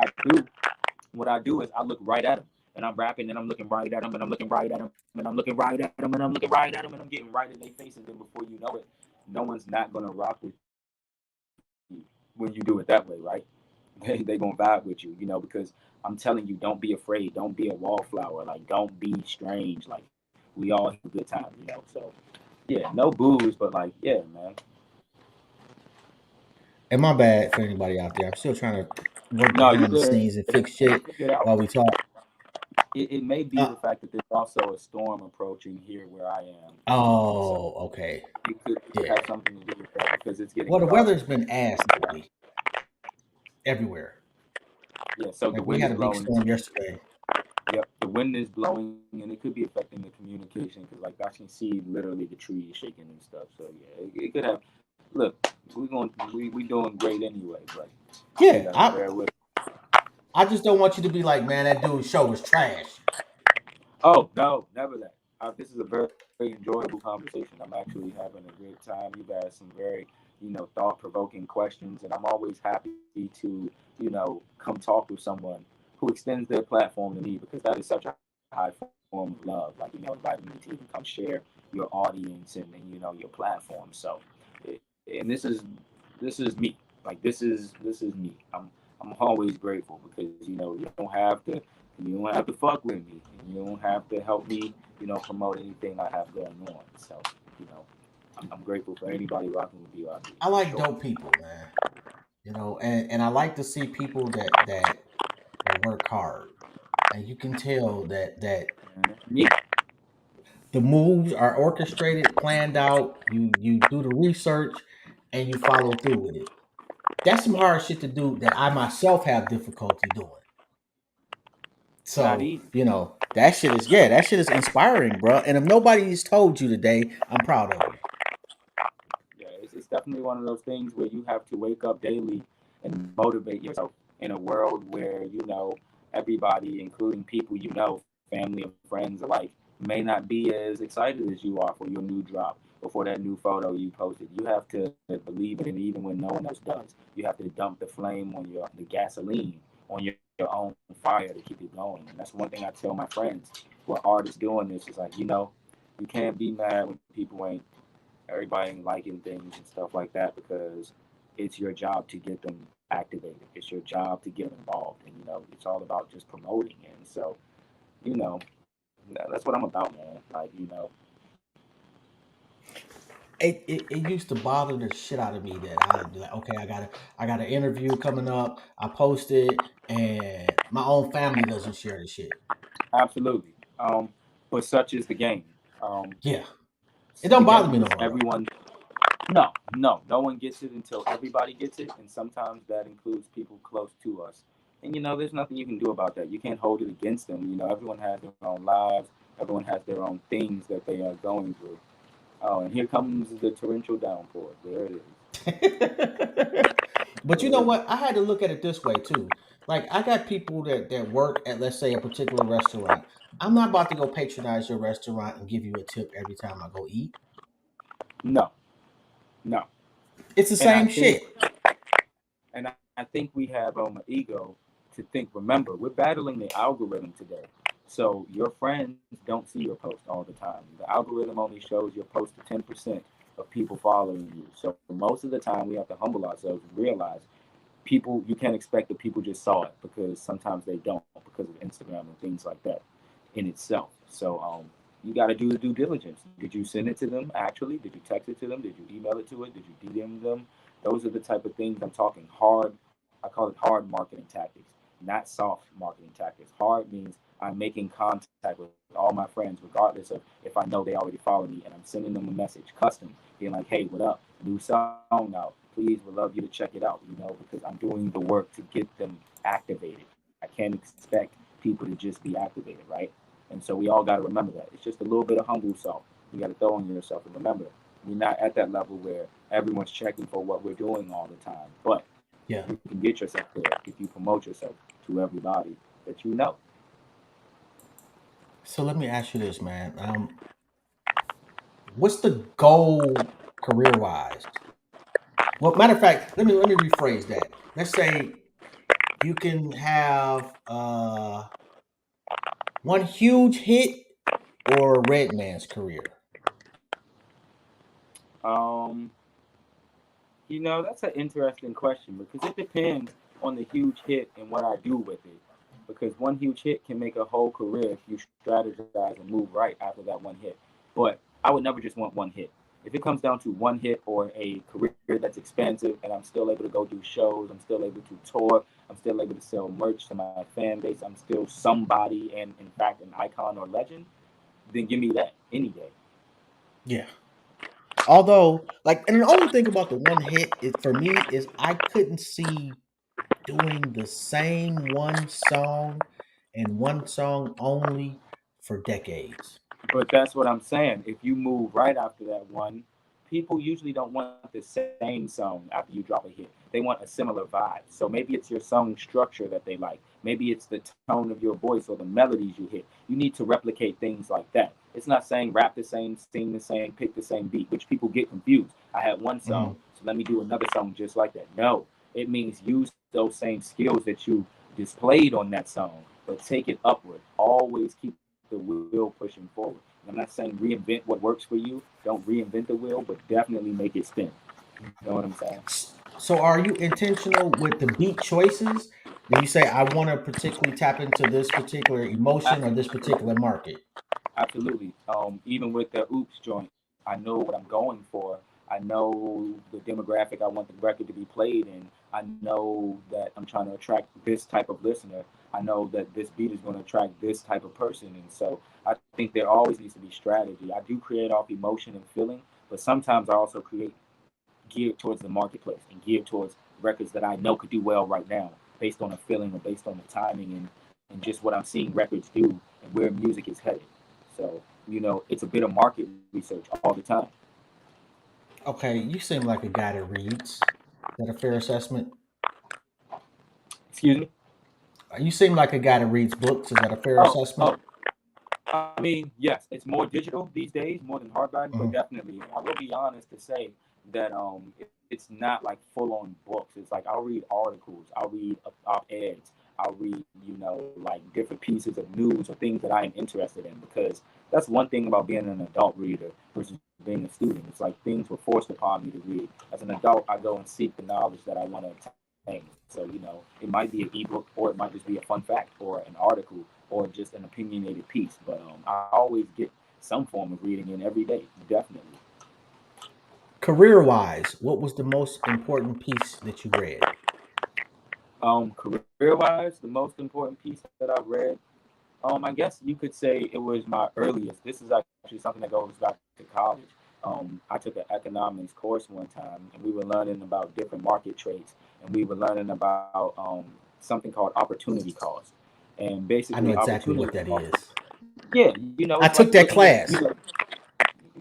I do is I look right at them and I'm rapping and I'm looking right at them and I'm looking right at them and I'm looking right at them and I'm looking right at them and I'm getting right in their face. And then before you know it, no one's not gonna rock with you when you do it that way, right? They gonna vibe with you, you know, because I'm telling you, don't be afraid, don't be a wallflower, like don't be strange, like we all have a good time, you know. So yeah, no booze, but like yeah, man. And my bad for anybody out there. I'm still trying to work No, you behind the good. scenes and fix shit Get out. while we talk. It may be Uh, the fact that there's also a storm approaching here where I am, so oh, okay. it could Yeah. have something to do with that because it's getting Well, the dark. weather's been ass lately, everywhere. Yeah, so the Like we wind had is a big blowing. storm yesterday. Yep, the wind is blowing, and it could be affecting the communication because, like, I can see literally the trees shaking and stuff. So yeah, it could have. Look, we doing great anyway, but you Yeah, gotta I bear with. I just don't want you to be like, man, that dude's show was trash. Oh no, never that. This is a very enjoyable conversation. I'm actually having a good time. You've asked some very, thought provoking questions, and I'm always happy to, come talk with someone who extends their platform to me because that is such a high form of love. Like, inviting me to even come share your audience and your platform. So, and this is me. Like this is me. I'm always grateful because you don't have to fuck with me. You don't have to help me, promote anything I have going on. So, you know, I'm grateful for anybody rocking with BRB I for like sure. dope people, man. And I like to see people that work hard. And you can tell that Me, the moves are orchestrated, planned out. You do the research and you follow through with it. That's some hard shit to do that I myself have difficulty doing. not So, easy. that shit is inspiring, bro. And if nobody's told you today, I'm proud of you. Yeah, it's definitely one of those things where you have to wake up daily and motivate yourself in a world where everybody, including people family and friends alike, may not be as excited as you are for your new drop or for that new photo you posted. You have to believe in it even when no one else does. You have to dump the flame on the gasoline on your own fire to keep it going. And that's one thing I tell my friends who are artists doing this is like, you can't be mad when people ain't everybody ain't liking things and stuff like that because it's your job to get them activated. It's your job to get them involved, and it's all about just promoting it. And so, you know, that's what I'm about, man. Like, It used to bother the shit out of me that I'd be like, okay, I got an interview coming up. I post it, and my own family doesn't share the shit. absolutely. But such is the game. Um, Yeah, it the don't bother game me no puts more though. everyone. No one gets it until everybody gets it, and sometimes that includes people close to us. And there's nothing you can do about that. You can't hold it against them. Everyone has their own lives. Everyone has their own things that they are going through. Oh, and here comes the torrential downpour. There it is. But you There know it is. what? I had to look at it this way too. Like I got people that work at, let's say, a particular restaurant. I'm not about to go patronize your restaurant and give you a tip every time I go eat. No, no. It's the And I same think, shit. I think we have an ego to think. Remember, we're battling the algorithm today. So your friends don't see your post all the time. The algorithm only shows your post to 10% of people following you. So most of the time, we have to humble ourselves and realize people. You can't expect that people just saw it because sometimes they don't because of Instagram and things like that in itself. So you got to do the due diligence. Did you send it to them actually? Did you text it to them? Did you email it to it? Did you DM them? Those are the type of things I'm talking hard. I call it hard marketing tactics, not soft marketing tactics. Hard means I'm making contact with all my friends, regardless of if I know they already follow me, and I'm sending them a message, custom, being like, hey, what up? New song out. Please, would love you to check it out, because I'm doing the work to get them activated. I can't expect people to just be activated, right? And so we all got to remember that. It's just a little bit of humble salt you got to throw on yourself. And remember, we're not at that level where everyone's checking for what we're doing all the time. But Yeah. you can get yourself there if you promote yourself to everybody that you know. So let me ask you this, man. What's the goal career wise? Well, matter of fact, let me rephrase that. Let's say you can have one huge hit or Redman's career. Um, that's an interesting question because it depends on the huge hit and what I do with it. Because one huge hit can make a whole career if you strategize and move right after that one hit. But I would never just want one hit. If it comes down to one hit or a career that's expansive and I'm still able to go do shows, I'm still able to tour, I'm still able to sell merch to my fan base, I'm still somebody and, in fact, an icon or legend, then give me that any day. Yeah. Although, like, and the only thing about the one hit is for me is I couldn't see doing the same one song and one song only for decades. But that's what I'm saying. If you move right after that one, people usually don't want the same song after you drop a hit. They want a similar vibe. So maybe it's your song structure that they like. Maybe it's the tone of your voice or the melodies you hit. You need to replicate things like that. It's not saying rap the same, sing the same, pick the same beat, which people get confused. I had one Mhm. song, so let me do another song just like that. No, it means use those same skills that you displayed on that song, but take it upward. Always keep the wheel pushing forward. And I'm not saying reinvent what works for you. Don't reinvent the wheel, but definitely make it spin. You know what I'm saying? So, are you intentional with the beat choices? Do you say I want to particularly tap into this particular emotion or this Absolutely. particular market? Absolutely. Even with the oops joint, I know what I'm going for. I know the demographic I want the record to be played in. I know that I'm trying to attract this type of listener. I know that this beat is going to attract this type of person. And so I think there always needs to be strategy. I do create off emotion and feeling, but sometimes I also create geared towards the marketplace and geared towards records that I know could do well right now based on a feeling or based on the timing and just what I'm seeing records do and where music is headed. So, it's a bit of market research all the time. Okay, you seem like a guy that reads. Is that a fair assessment? Excuse me? You seem like a guy that reads books. Is that a fair Oh, assessment? I mean, yes, it's more digital these days, more than hardback, but Mhm. definitely. I will be honest to say that it's not like full on books. It's like I'll read articles, I'll read op-eds, I'll read, like different pieces of news or things that I am interested in because that's one thing about being an adult reader versus being a student. It's like things were forced upon me to read. As an adult, I go and seek the knowledge that I want to obtain. So, it might be an ebook or it might just be a fun fact or an article or just an opinionated piece. But I always get some form of reading in every day, definitely. Career wise, what was the most important piece that you read? Career wise, the most important piece that I've read, I guess you could say it was my earliest. This is actually something that goes back to college. I took an economics course one time, and we were learning about different market traits, and we were learning about something called opportunity cost. And I basically, know exactly opportunity what that cost. is. Yeah, it's I like took looking that at class.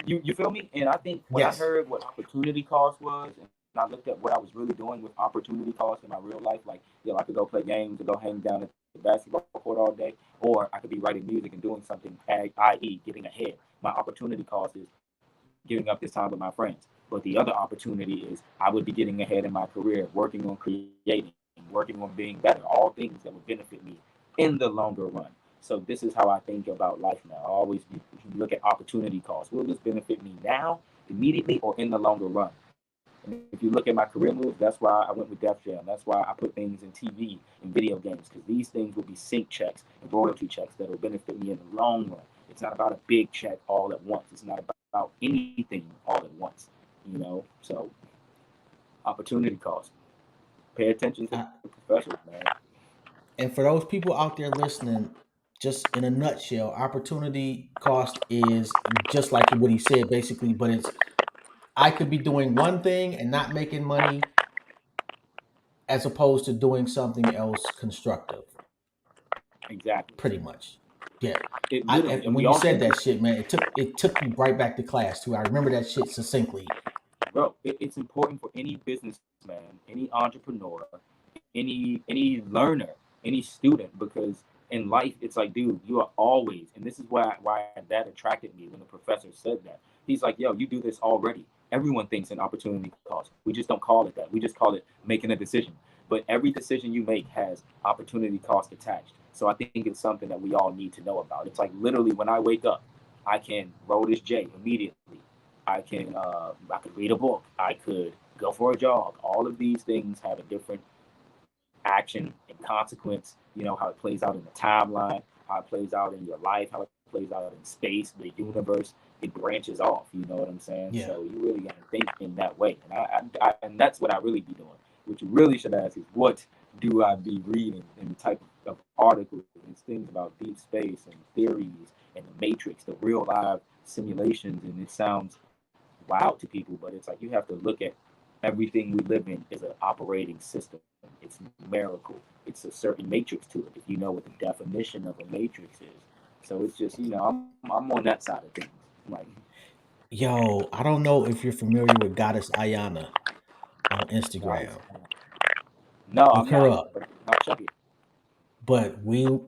you feel me? And I think when I Yes. heard what opportunity cost was, and I looked at what I was really doing with opportunity cost in my real life, like I could go play games or go hang down at the basketball court all day, or I could be writing music and doing something, i.e., getting ahead. My opportunity cost is giving up this time with my friends. But the other opportunity is I would be getting ahead in my career, working on creating, working on being better, all things that would benefit me in the longer run. So this is how I think about life now. I always look at opportunity costs. Will this benefit me now, immediately, or in the longer run? And if you look at my career moves, that's why I went with Def Jam. That's why I put things in TV and video games because these things will be sync checks and royalty checks that will benefit me in the long run. It's not about a big check all at once. It's not about anything all at once. So opportunity cost. Pay attention to I, the professionals, man. and for those people out there listening, just in a nutshell, opportunity cost is just like what he said, basically. But it's I could be doing one thing and not making money, as opposed to doing something else constructive. Exactly. Pretty much, yeah. It I literally, and and we when you all said think that shit, man, it took me right back to class too. I remember that shit succinctly. bro, it's important for any businessman, any entrepreneur, any learner, any student, because in life it's like, dude, you are always, and this is why that attracted me when the professor said that. He's like, yo, you do this already. Everyone thinks an opportunity cost. We just don't call it that. We just call it making a decision. But every decision you make has opportunity cost attached. So I think it's something that we all need to know about. It's like literally when I wake up, I can roll this J immediately. I could read a book. I could go for a jog. All of these things have a different action and consequence. How it plays out in the timeline, how it plays out in your life, how it plays out in space, the universe. It branches off. You know what I'm saying? Yeah, So you really got to think in that way, and that's what I really be doing. What you really should ask is, what do I be reading, and the type of articles and things about deep space and theories and the matrix, the real live simulations. And it sounds wild to people, but it's like you have to look at everything we live in is an operating system. It's numerical. It's a certain matrix to it, if you know what the definition of a matrix is. So it's just, I'm on that side of things. Like, yo, I don't know if you're familiar with Goddess Ayana on guys, Instagram. no, I'm Look her not, up. but I'll check it. But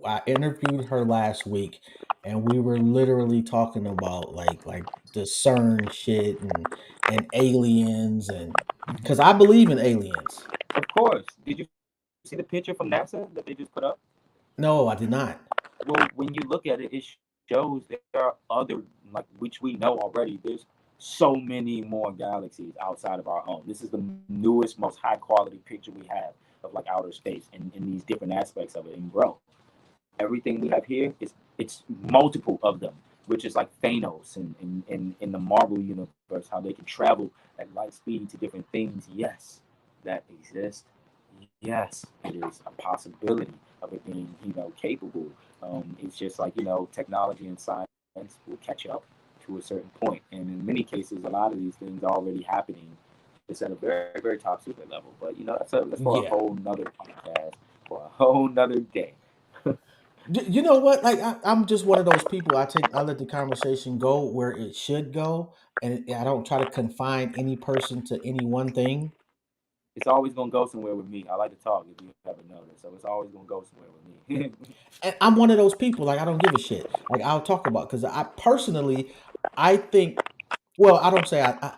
I interviewed her last week, and we were literally talking about like the CERN shit and aliens, and because I believe in aliens. Of course. Did you see the picture from NASA that they just put up? No, I did not. Well, when you look at it, it shows there are other, like, which we know already. There's so many more galaxies outside of our own. This is the newest, most high quality picture we have of like outer space and these different aspects of it. And bro, everything we have here is it's multiple of them, which is like Thanos and in the Marvel universe, how they can travel at light speed to different things. Yes, that exists. Yes, it is a possibility of it being, capable. It's just like, technology and science will catch up to a certain point. And in many cases, a lot of these things are already happening. It's at a very, very top secret level. But, that's for a Yeah. whole nother podcast, for a whole nother day. You know what? Like I'm just one of those people. I let the conversation go where it should go, and I don't try to confine any person to any one thing. It's always going to go somewhere with me. I like to talk, if you haven't noticed. So it's always going to go somewhere with me. And I'm one of those people. Like I don't give a shit. Like I'll talk about because I personally, I think. Well, I don't say I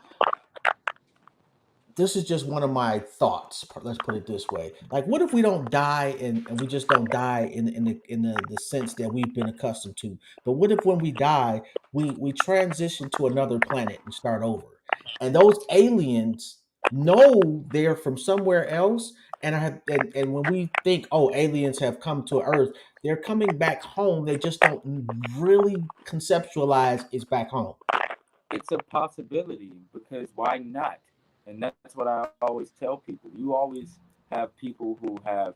this is just one of my thoughts. Let's put it this way: like, what if we don't die, and we just don't die in the sense that we've been accustomed to? But what if when we die, we transition to another planet and start over, and those aliens know they're from somewhere else, and when we think, oh, aliens have come to Earth, they're coming back home. They just don't really conceptualize it's back home. It's a possibility, because why not? And that's what I always tell people. You always have people who have,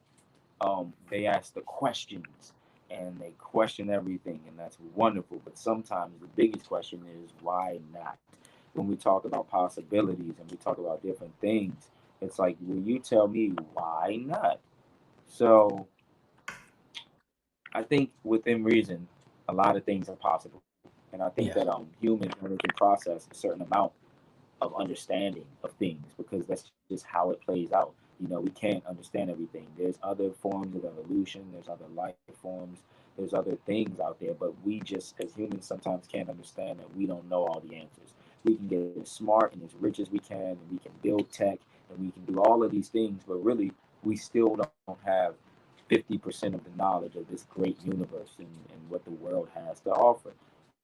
they ask the questions and they question everything, and that's wonderful. But sometimes the biggest question is, why not? When we talk about possibilities and we talk about different things, it's like, will you tell me why not? So I think within reason, a lot of things are possible. And I think that Yeah, humans, when they can process a certain amount of understanding of things, because that's just how it plays out. We can't understand everything. There's other forms of evolution, there's other life forms, there's other things out there, but we just, as humans, sometimes can't understand that we don't know all the answers. We can get as smart and as rich as we can, and we can build tech, and we can do all of these things, but really, we still don't have 50% of the knowledge of this great universe and what the world has to offer.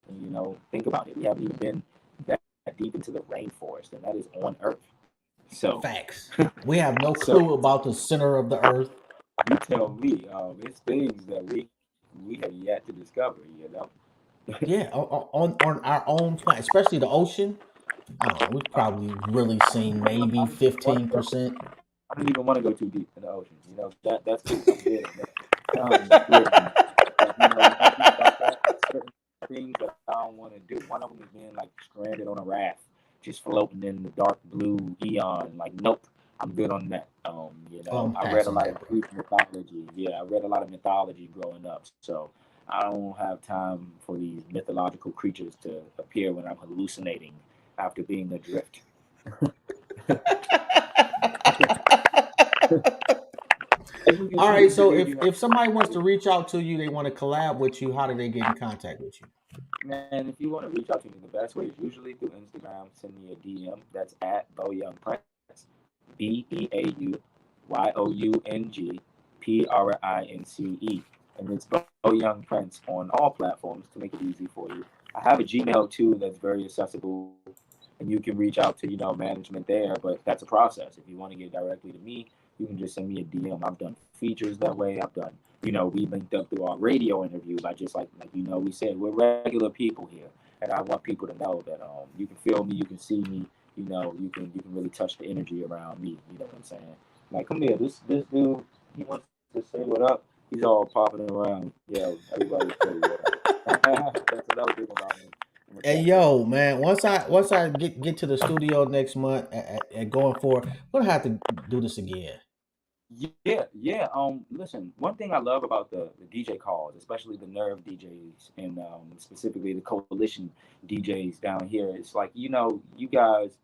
And, think about it. We haven't even been that deep into the rainforest, and that is on Earth. So, facts. We have no so clue about the center of the earth. you tell me, it's things that we have yet to discover. Yeah, on our own planet, especially the ocean. I don't know. We've probably really seen maybe I don't even want to go. 15%. I don't even want to go too deep in the ocean. You know that's cool. I'm good on that. Yeah. But you know, when I think about that, it's certain things that I don't want to do. One of them is being like stranded on a raft, just floating in the dark blue eon. Like, nope, I'm good on that. You Oh, know, I'm I read a passing lot of that, bro. Greek mythology. Yeah, I read a lot of mythology growing up. So I don't have time for these mythological creatures to appear when I'm hallucinating after being adrift. And you can All see right. it So because if somebody wants to reach out to you, they want to collab with you. How do they get in contact with you? man, if you want to reach out to me, the best way is usually through Instagram. Send me a DM. That's at Beau Young Prince. BeauYoungPrince. And it's Beau Young Prince on all platforms to make it easy for you. I have a Gmail too that's very accessible, and you can reach out to management there. But that's a process. If you want to get directly to me, you can just send me a DM. I've done features that way. I've done we linked up through our radio interviews. I just like we said, we're regular people here, and I want people to know that you can feel me, you can see me, you can really touch the energy around me. You know what I'm saying? Like, come here, this dude, he wants to say what up. He's all popping around. Yo, everybody say what up. That's another thing about me. I'm a Hey, talker. yo, man. Once I get to the studio next month and going forward, we're gonna have to do this again. Yeah. Listen, one thing I love about the DJ calls, especially the Nerve DJs and specifically the Coalition DJs down here, it's like you guys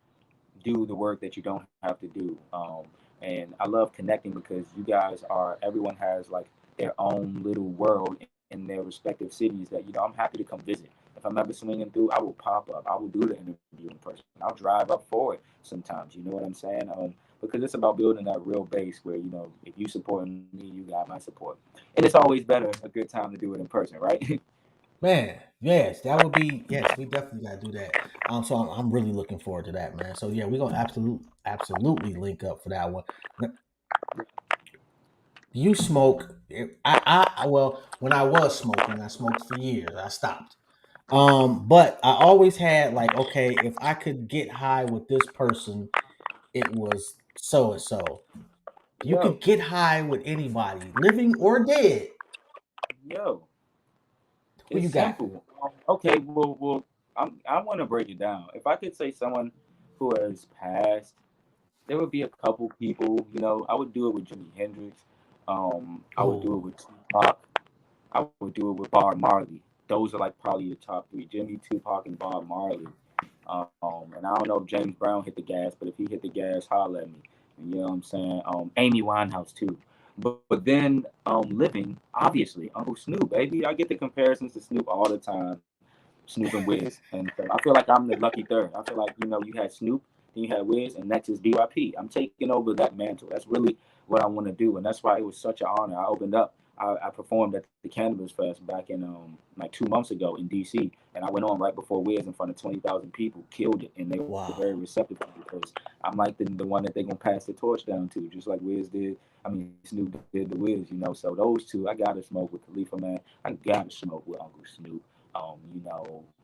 do the work that you don't have to do. And I love connecting because you guys everyone has like their own little world in their respective cities that I'm happy to come visit. If I'm ever swinging through, I will pop up. I will do the interview in person. I'll drive up for it sometimes. You know what I'm saying? Because it's about building that real base where if you support me, you got my support, and it's always better a good time to do it in person, right? Man, yes, that would be yes. We definitely gotta do that. So I'm really looking forward to that, man. So yeah, we're gonna absolutely link up for that one. You smoke? Well, when I was smoking, I smoked for years. I stopped. But I always had like, okay, if I could get high with this person, it was so and so. You Yo, could get high with anybody, living or dead. yo, Who it's you got? simple. Okay, well, I want to break it down. If I could say someone who has passed, there would be a couple people. I would do it with Jimi Hendrix. I would do it Oh, with Tupac. I would do it with Bob Marley. Those are like probably the top three: Jimmy, Tupac, and Bob Marley. And I don't know if James Brown hit the gas, but if he hit the gas, holla at me. You know what I'm saying? Amy Winehouse too. But then living, obviously, Uncle Snoop, baby. I get the comparisons to Snoop all the time. Snoop and Wiz. And so I feel like I'm the lucky third. I feel like, you had Snoop, then you had Wiz, and next is DYP. I'm taking over that mantle. That's really what I want to do. And that's why it was such an honor. I opened up. I performed at the Cannabis Fest back in like 2 months ago in DC, and I went on right before Wiz in front of 20,000 people, killed it, and they were very wow. receptive because I'm like the one that they're gonna pass the torch down to, just like Wiz did. I mean, Snoop did the Wiz. So those two, I gotta smoke with Khalifa, man. I gotta smoke with Uncle Snoop.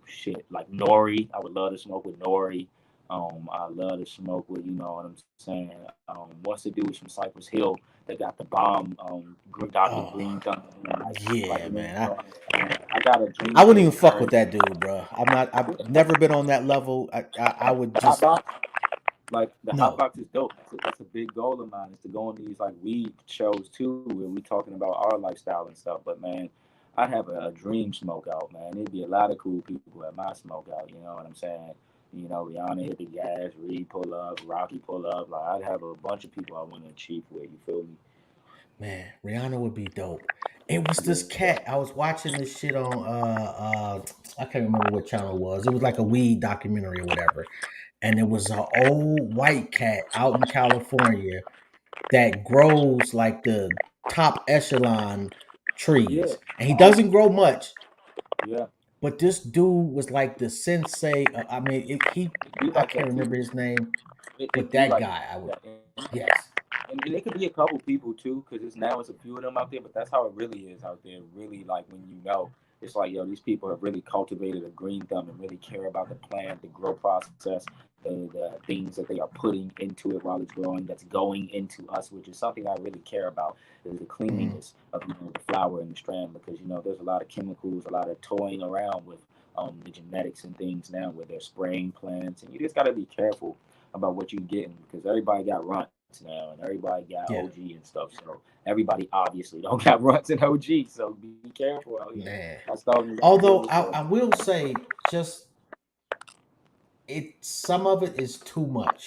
Shit like Nori. I would love to smoke with Nori. I love to smoke with, you know what I'm saying. What's the dudes from Cypress Hill that got the bomb? Dr. Oh, Green Thunder. Like yeah, man. I got a I dream to wouldn't even fuck with return. that dude, bro. I'm not. I've never been on that level. I would The hot just box, like the hot no. box is dope. That's a big goal of mine is to go on these like weed shows too, where we talking about our lifestyle and stuff. But man, I'd have a dream smoke out, man. There'd be a lot of cool people at my smoke out. You know what I'm saying? Rihanna hit the gas, Reed pull up, Rocky pull up. Like I'd have a bunch of people I want to achieve with. You feel me? Man, Rihanna would be dope. It was this Yeah. cat. I was watching this shit on I can't remember what channel it was. It was like a weed documentary or whatever. And it was an old white cat out in California that grows like the top echelon Yeah. trees. And he doesn't grow much, Yeah. but this dude was like the sensei. I mean, It be I like can't that remember too. his name, It but be that like guy, I would, that. yes. And it could be a couple people too, because it's now it's a few of them out there. But that's how it really is out there. Really, like when it's like, yo, these people have really cultivated a green thumb and really care about the plant, the grow process, the things that they are putting into it while it's growing, that's going into us, which is something I really care about, is the Mm. cleanliness of the flower and the strand, because there's a lot of chemicals, a lot of toying around with the genetics and things now where they're spraying plants, and you just got to be careful about what you're getting, because everybody got runts now and everybody got Yeah, OG and stuff. So everybody obviously don't got runts and OG. So be careful out here. man. That's all you got to Although do. I will say, just some of it is too much.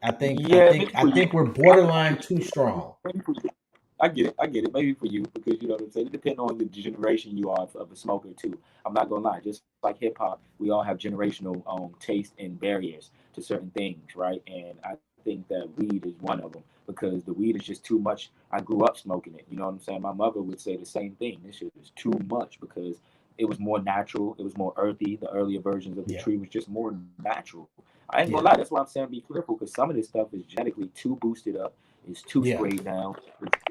I think I Yeah, maybe think I for you. think we're borderline too strong. Maybe for you. I get it. I get it. Maybe for you, because you know what I'm saying. It depends on the generation you are of a smoker too. I'm not gonna lie. Just like hip hop, we all have generational taste and barriers to certain things, right? And I think that weed is one of them, because the weed is just too much. I grew up smoking it. You know what I'm saying? My mother would say the same thing. This shit is too much, because it was more natural. It was more earthy. The earlier versions of the Yeah, tree was just more natural. I ain't gonna yeah, lie. That's why I'm saying be careful, because some of this stuff is genetically too boosted up. It's too yeah, sprayed down.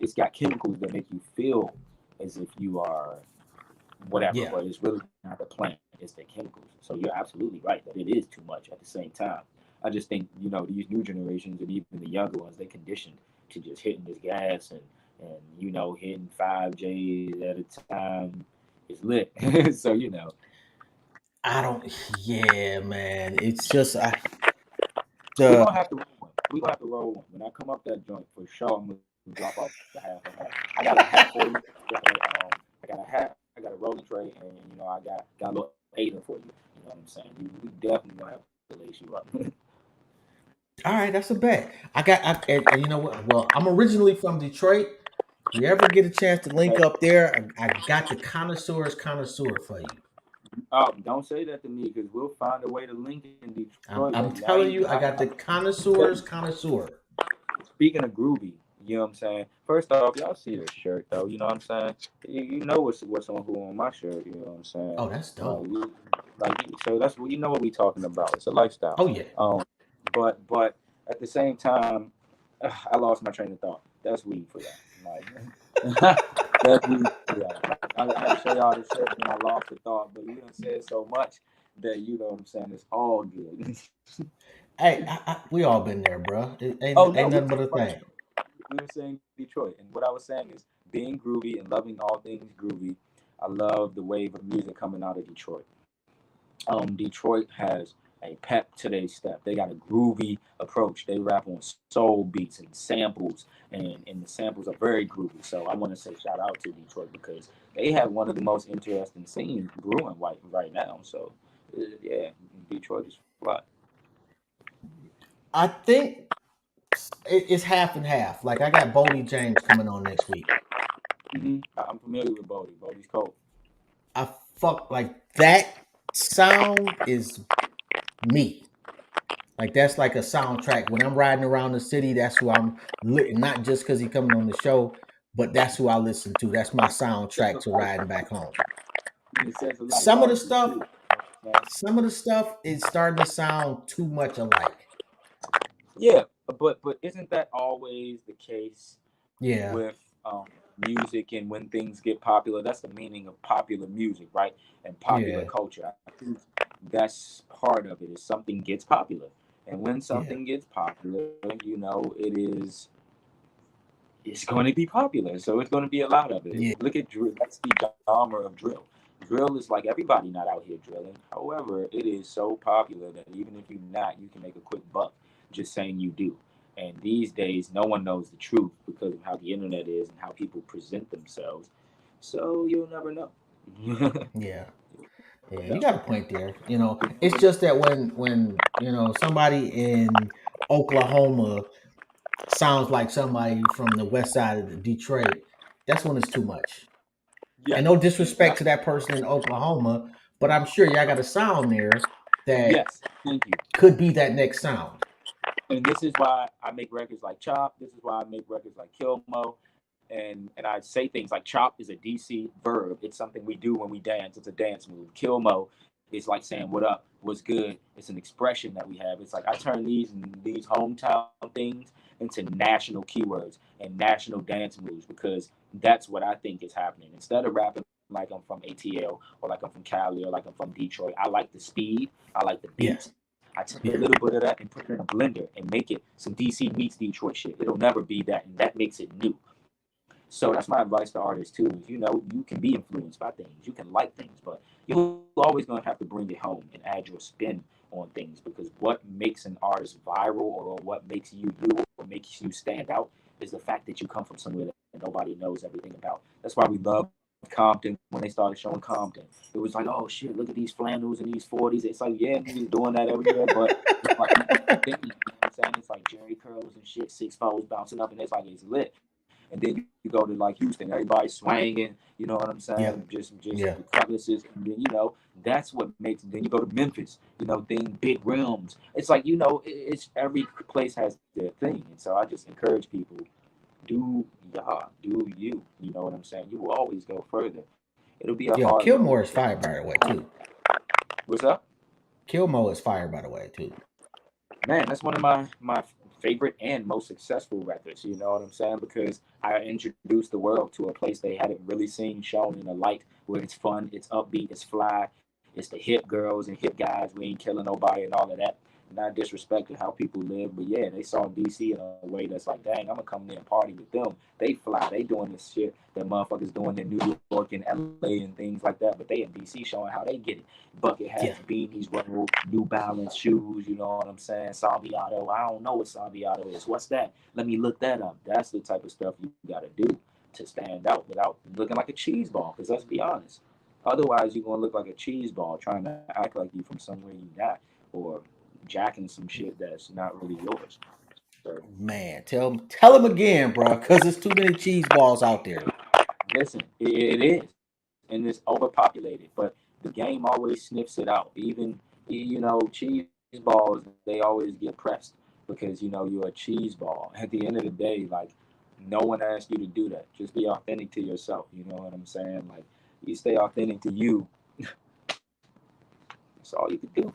It's got chemicals that make you feel as if you are whatever, yeah. but it's really not the plant, it's the chemicals. So you're absolutely right that it is too much at the same time. I just think, these new generations and even the younger ones, they conditioned to just hitting this gas and hitting 5 J's at a time is lit. So I don't. Yeah, man. It's just we're the. gonna have to roll one. We're gonna have to roll one. When I come up that joint, for sure I'm gonna drop off the half and half. I got a half for you. I got a half, I got a rolling tray, and I got a little aider for you. You know what I'm saying? We definitely gonna have to lace you up. All right, that's a bet. And you know what? Well, I'm originally from Detroit. If you ever get a chance to link up there, I got the connoisseur for you. Don't say that to me, because we'll find a way to link in Detroit. Like I'm now, you, telling you, I got the tell you, connoisseur. speaking of groovy, you know what I'm saying? First off, y'all see this shirt though, you know what I'm saying? You know what's on who on my shirt, you know what I'm saying? Oh, that's dope. So that's what what we talking about. It's a lifestyle. Oh yeah. But at the same time, I lost my train of thought. That's weed for y'all. Like that's weed for y'all. I had to show y'all this shirt and I lost the thought, but you done said so much that you know what I'm saying. It's all good. Hey, we all been there, bro. It Oh ain't no, we nothing talking but a about thing. Detroit. We were saying Detroit, and what I was saying is being groovy and loving all things groovy. I love the wave of music coming out of Detroit. Detroit has a pep to their step. They got a groovy approach. They rap on soul beats and samples, and the samples are very groovy. So I want to say shout out to Detroit, because they have one of the most interesting scenes brewing right now. So yeah, Detroit is fly. I think it's half and half. Like I got Bodie James coming on next week. I'm familiar with Bodie. Bodie's cold. I fuck like that sound is me. Like that's like a soundtrack. When I'm riding around the city, that's who I'm not just because he coming on the show, but that's who I listen to. That's my soundtrack to riding back home. It says a lot Some of the about you stuff, too. some of the stuff is starting to sound too much alike. Yeah, but isn't that always the case Yeah, with music, and when things get popular? That's the meaning of popular music, right? And popular yeah, culture. I think that's part of it. Is something gets popular, and when yeah, something gets popular, it's going to be popular. So it's going to be a lot of it. yeah. Look at drill. That's the genre of drill. Drill is like everybody not out here drilling. However, it is so popular that even if you're not, you can make a quick buck just saying you do. And these days, no one knows the truth because of how the internet is and how people present themselves. So you'll never know. Yeah. Yeah, you No. got a point there. It's just that when somebody in Oklahoma sounds like somebody from the west side of Detroit, that's when it's too much. And Yes, no disrespect to exactly. that person in Oklahoma, but I'm sure y'all got a sound there that Yes, thank you. could be that next sound. And this is why I make records like Chop. This is why I make records like Kilmo, and I say things like Chop is a DC verb. It's something we do when we dance. It's a dance move. Kilmo is like saying what up, what's good. It's an expression that we have. It's like I turn these hometown things into national keywords and national dance moves, because that's what I think is happening. Instead of rapping like I'm from ATL or like I'm from Cali or like I'm from Detroit. I like the speed. I like the Yeah. beats. I take a Yeah. little bit of that and put it in a blender and make it some DC meets Detroit shit. It'll never be that, and that makes it new. So that's my advice to artists too. Is, you can be influenced by things, you can like things, but you're always gonna have to bring it home and add your spin on things because what makes an artist viral or what makes you or makes you stand out is the fact that you come from somewhere that nobody knows everything about. That's why we love Compton when they started showing Compton. It was like, oh shit, look at these flannels and these 40s. It's like, yeah, niggas doing that everywhere, but it's like, you know what I'm saying? It's like Jerry curls and shit, 6'4" bouncing up, and it's like it's lit. And then you go to like Houston, everybody swinging, you know what I'm Yeah. saying? Just Yeah. cutlasses, and then that's what makes. Then you go to Memphis, thing big rims. It's like it's every place has their thing, and so I just encourage people, do y'all, do you? You know what I'm saying? You will always go further. It'll be a Yo, hard road. Kilmore is fired by the way too. What's up? Kilmore is fired by the way too. Man, that's one of my favorite and most successful records. You know what I'm saying? Because I introduced the world to a place they hadn't really seen shown in a light where it's fun, it's upbeat, it's fly, it's the hip girls and hip guys. We ain't killing nobody and all of that. Not disrespecting how people live, but yeah, they saw DC in a way that's like, dang, I'm gonna come there and party with them. They fly, they doing this shit that motherfuckers doing in New York and LA and things like that. But they in DC showing how they get it. Bucket Yeah. hats, beanies, roll, New Balance shoes, you know what I'm saying? Saviato. I don't know what Saviato is. What's that? Let me look that up. That's the type of stuff you gotta do to stand out without looking like a cheese ball. Because let's be honest. Otherwise, you're gonna look like a cheese ball trying to act like you from somewhere you not, or jacking some shit that's not really yours. So Man, tell him again, bro, because there's too many cheese balls out there. listen, it is, and it's overpopulated. But the game always sniffs it out. Even cheese balls, they always get pressed because you're a cheese ball. At the end of the day, like no one asked you to do that. Just be authentic to yourself. You know what I'm saying? Like you stay authentic to you. That's all you could do.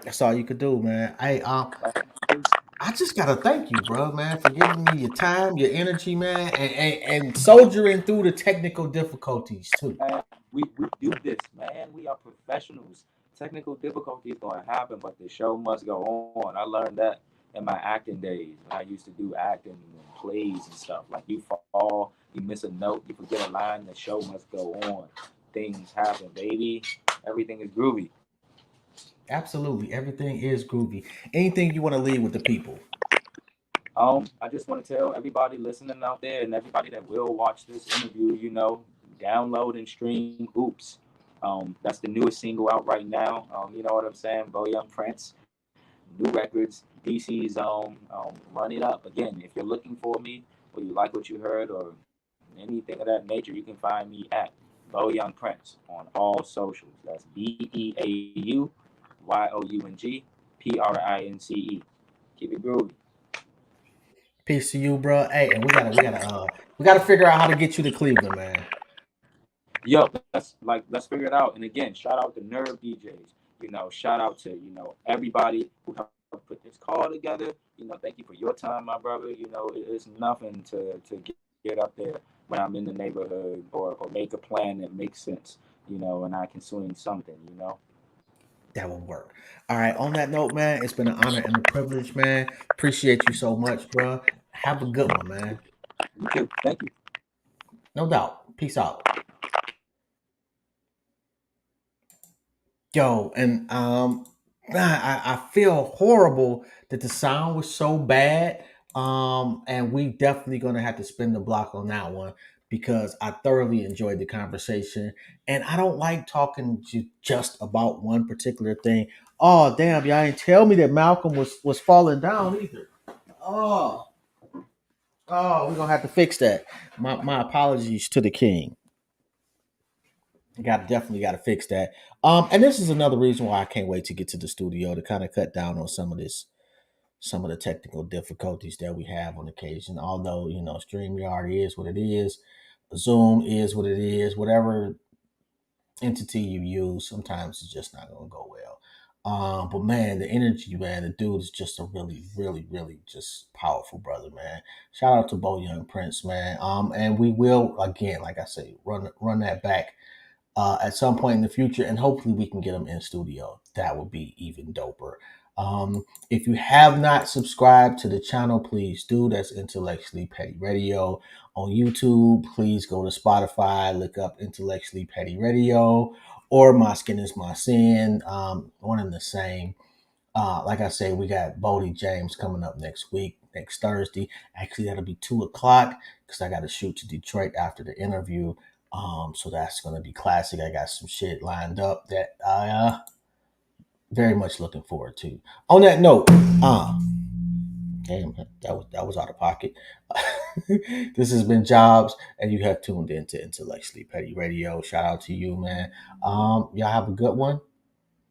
That's all you could do, man. I just gotta thank you, bro, man, for giving me your time, your energy, man, and soldiering through the technical difficulties too. Man, we do this, man. We are professionals. Technical difficulties going to happen, but the show must go on. I learned that in my acting days when I used to do acting and plays and stuff. Like you fall, you miss a note, you forget a line, the show must go on. Things happen, baby. Everything is groovy. Absolutely, everything is groovy. Anything you want to leave with the people? I just want to tell everybody listening out there and everybody that will watch this interview, download and stream Oops. That's the newest single out right now. You know what I'm saying? Beau Young Prince, new records, DC Zone. Run it up. Again, if you're looking for me or you like what you heard or anything of that nature, you can find me at Beau Young Prince on all socials. That's BeauYoungPrince. Keep it groovy. Peace to you, bro. Hey, and we gotta figure out how to get you to Cleveland, man. Yo, let's figure it out. And again, shout out to Nerve DJs. Shout out to everybody who helped put this call together. Thank you for your time, my brother. It's nothing to get up there when I'm in the neighborhood or make a plan that makes sense. And I can swing something. That will work. All right. On that note, man, it's been an honor and a privilege, man. Appreciate you so much, bro. Have a good one, man. You too. Thank you. No doubt. Peace out. Yo, and I feel horrible that the sound was so bad. And we definitely gonna have to spin the block on that one because I thoroughly enjoyed the conversation, and I don't like talking just about one particular thing. Oh damn, y'all ain't tell me that Malcolm was falling down either. Oh, we're gonna have to fix that. My apologies to the king. Definitely got to fix that. And this is another reason why I can't wait to get to the studio to kind of cut down on some of the technical difficulties that we have on occasion. Although StreamYard is what it is, Zoom is what it is. Whatever entity you use, sometimes it's just not gonna go well. But man, the energy, man, the dude is just a really, really, really just powerful brother, man. Shout out to Beau Young Prince, man. And we will again, like I say, run that back at some point in the future, and hopefully we can get them in studio. That would be even doper. If you have not subscribed to the channel, please do. That's Intellectually Petty Radio on YouTube. Please go to Spotify, look up Intellectually Petty Radio, or My Skin Is My Sin, one and the same. Like I say, we got Bodie James coming up next week, next Thursday. Actually, that'll be 2:00 because I got to shoot to Detroit after the interview. So that's gonna be classic. I got some shit lined up that I very much looking forward to. On that note, damn, that was out of pocket. This has been Jobs, and you have tuned into Intellectually Petty Radio. Shout out to you, man. Y'all have a good one.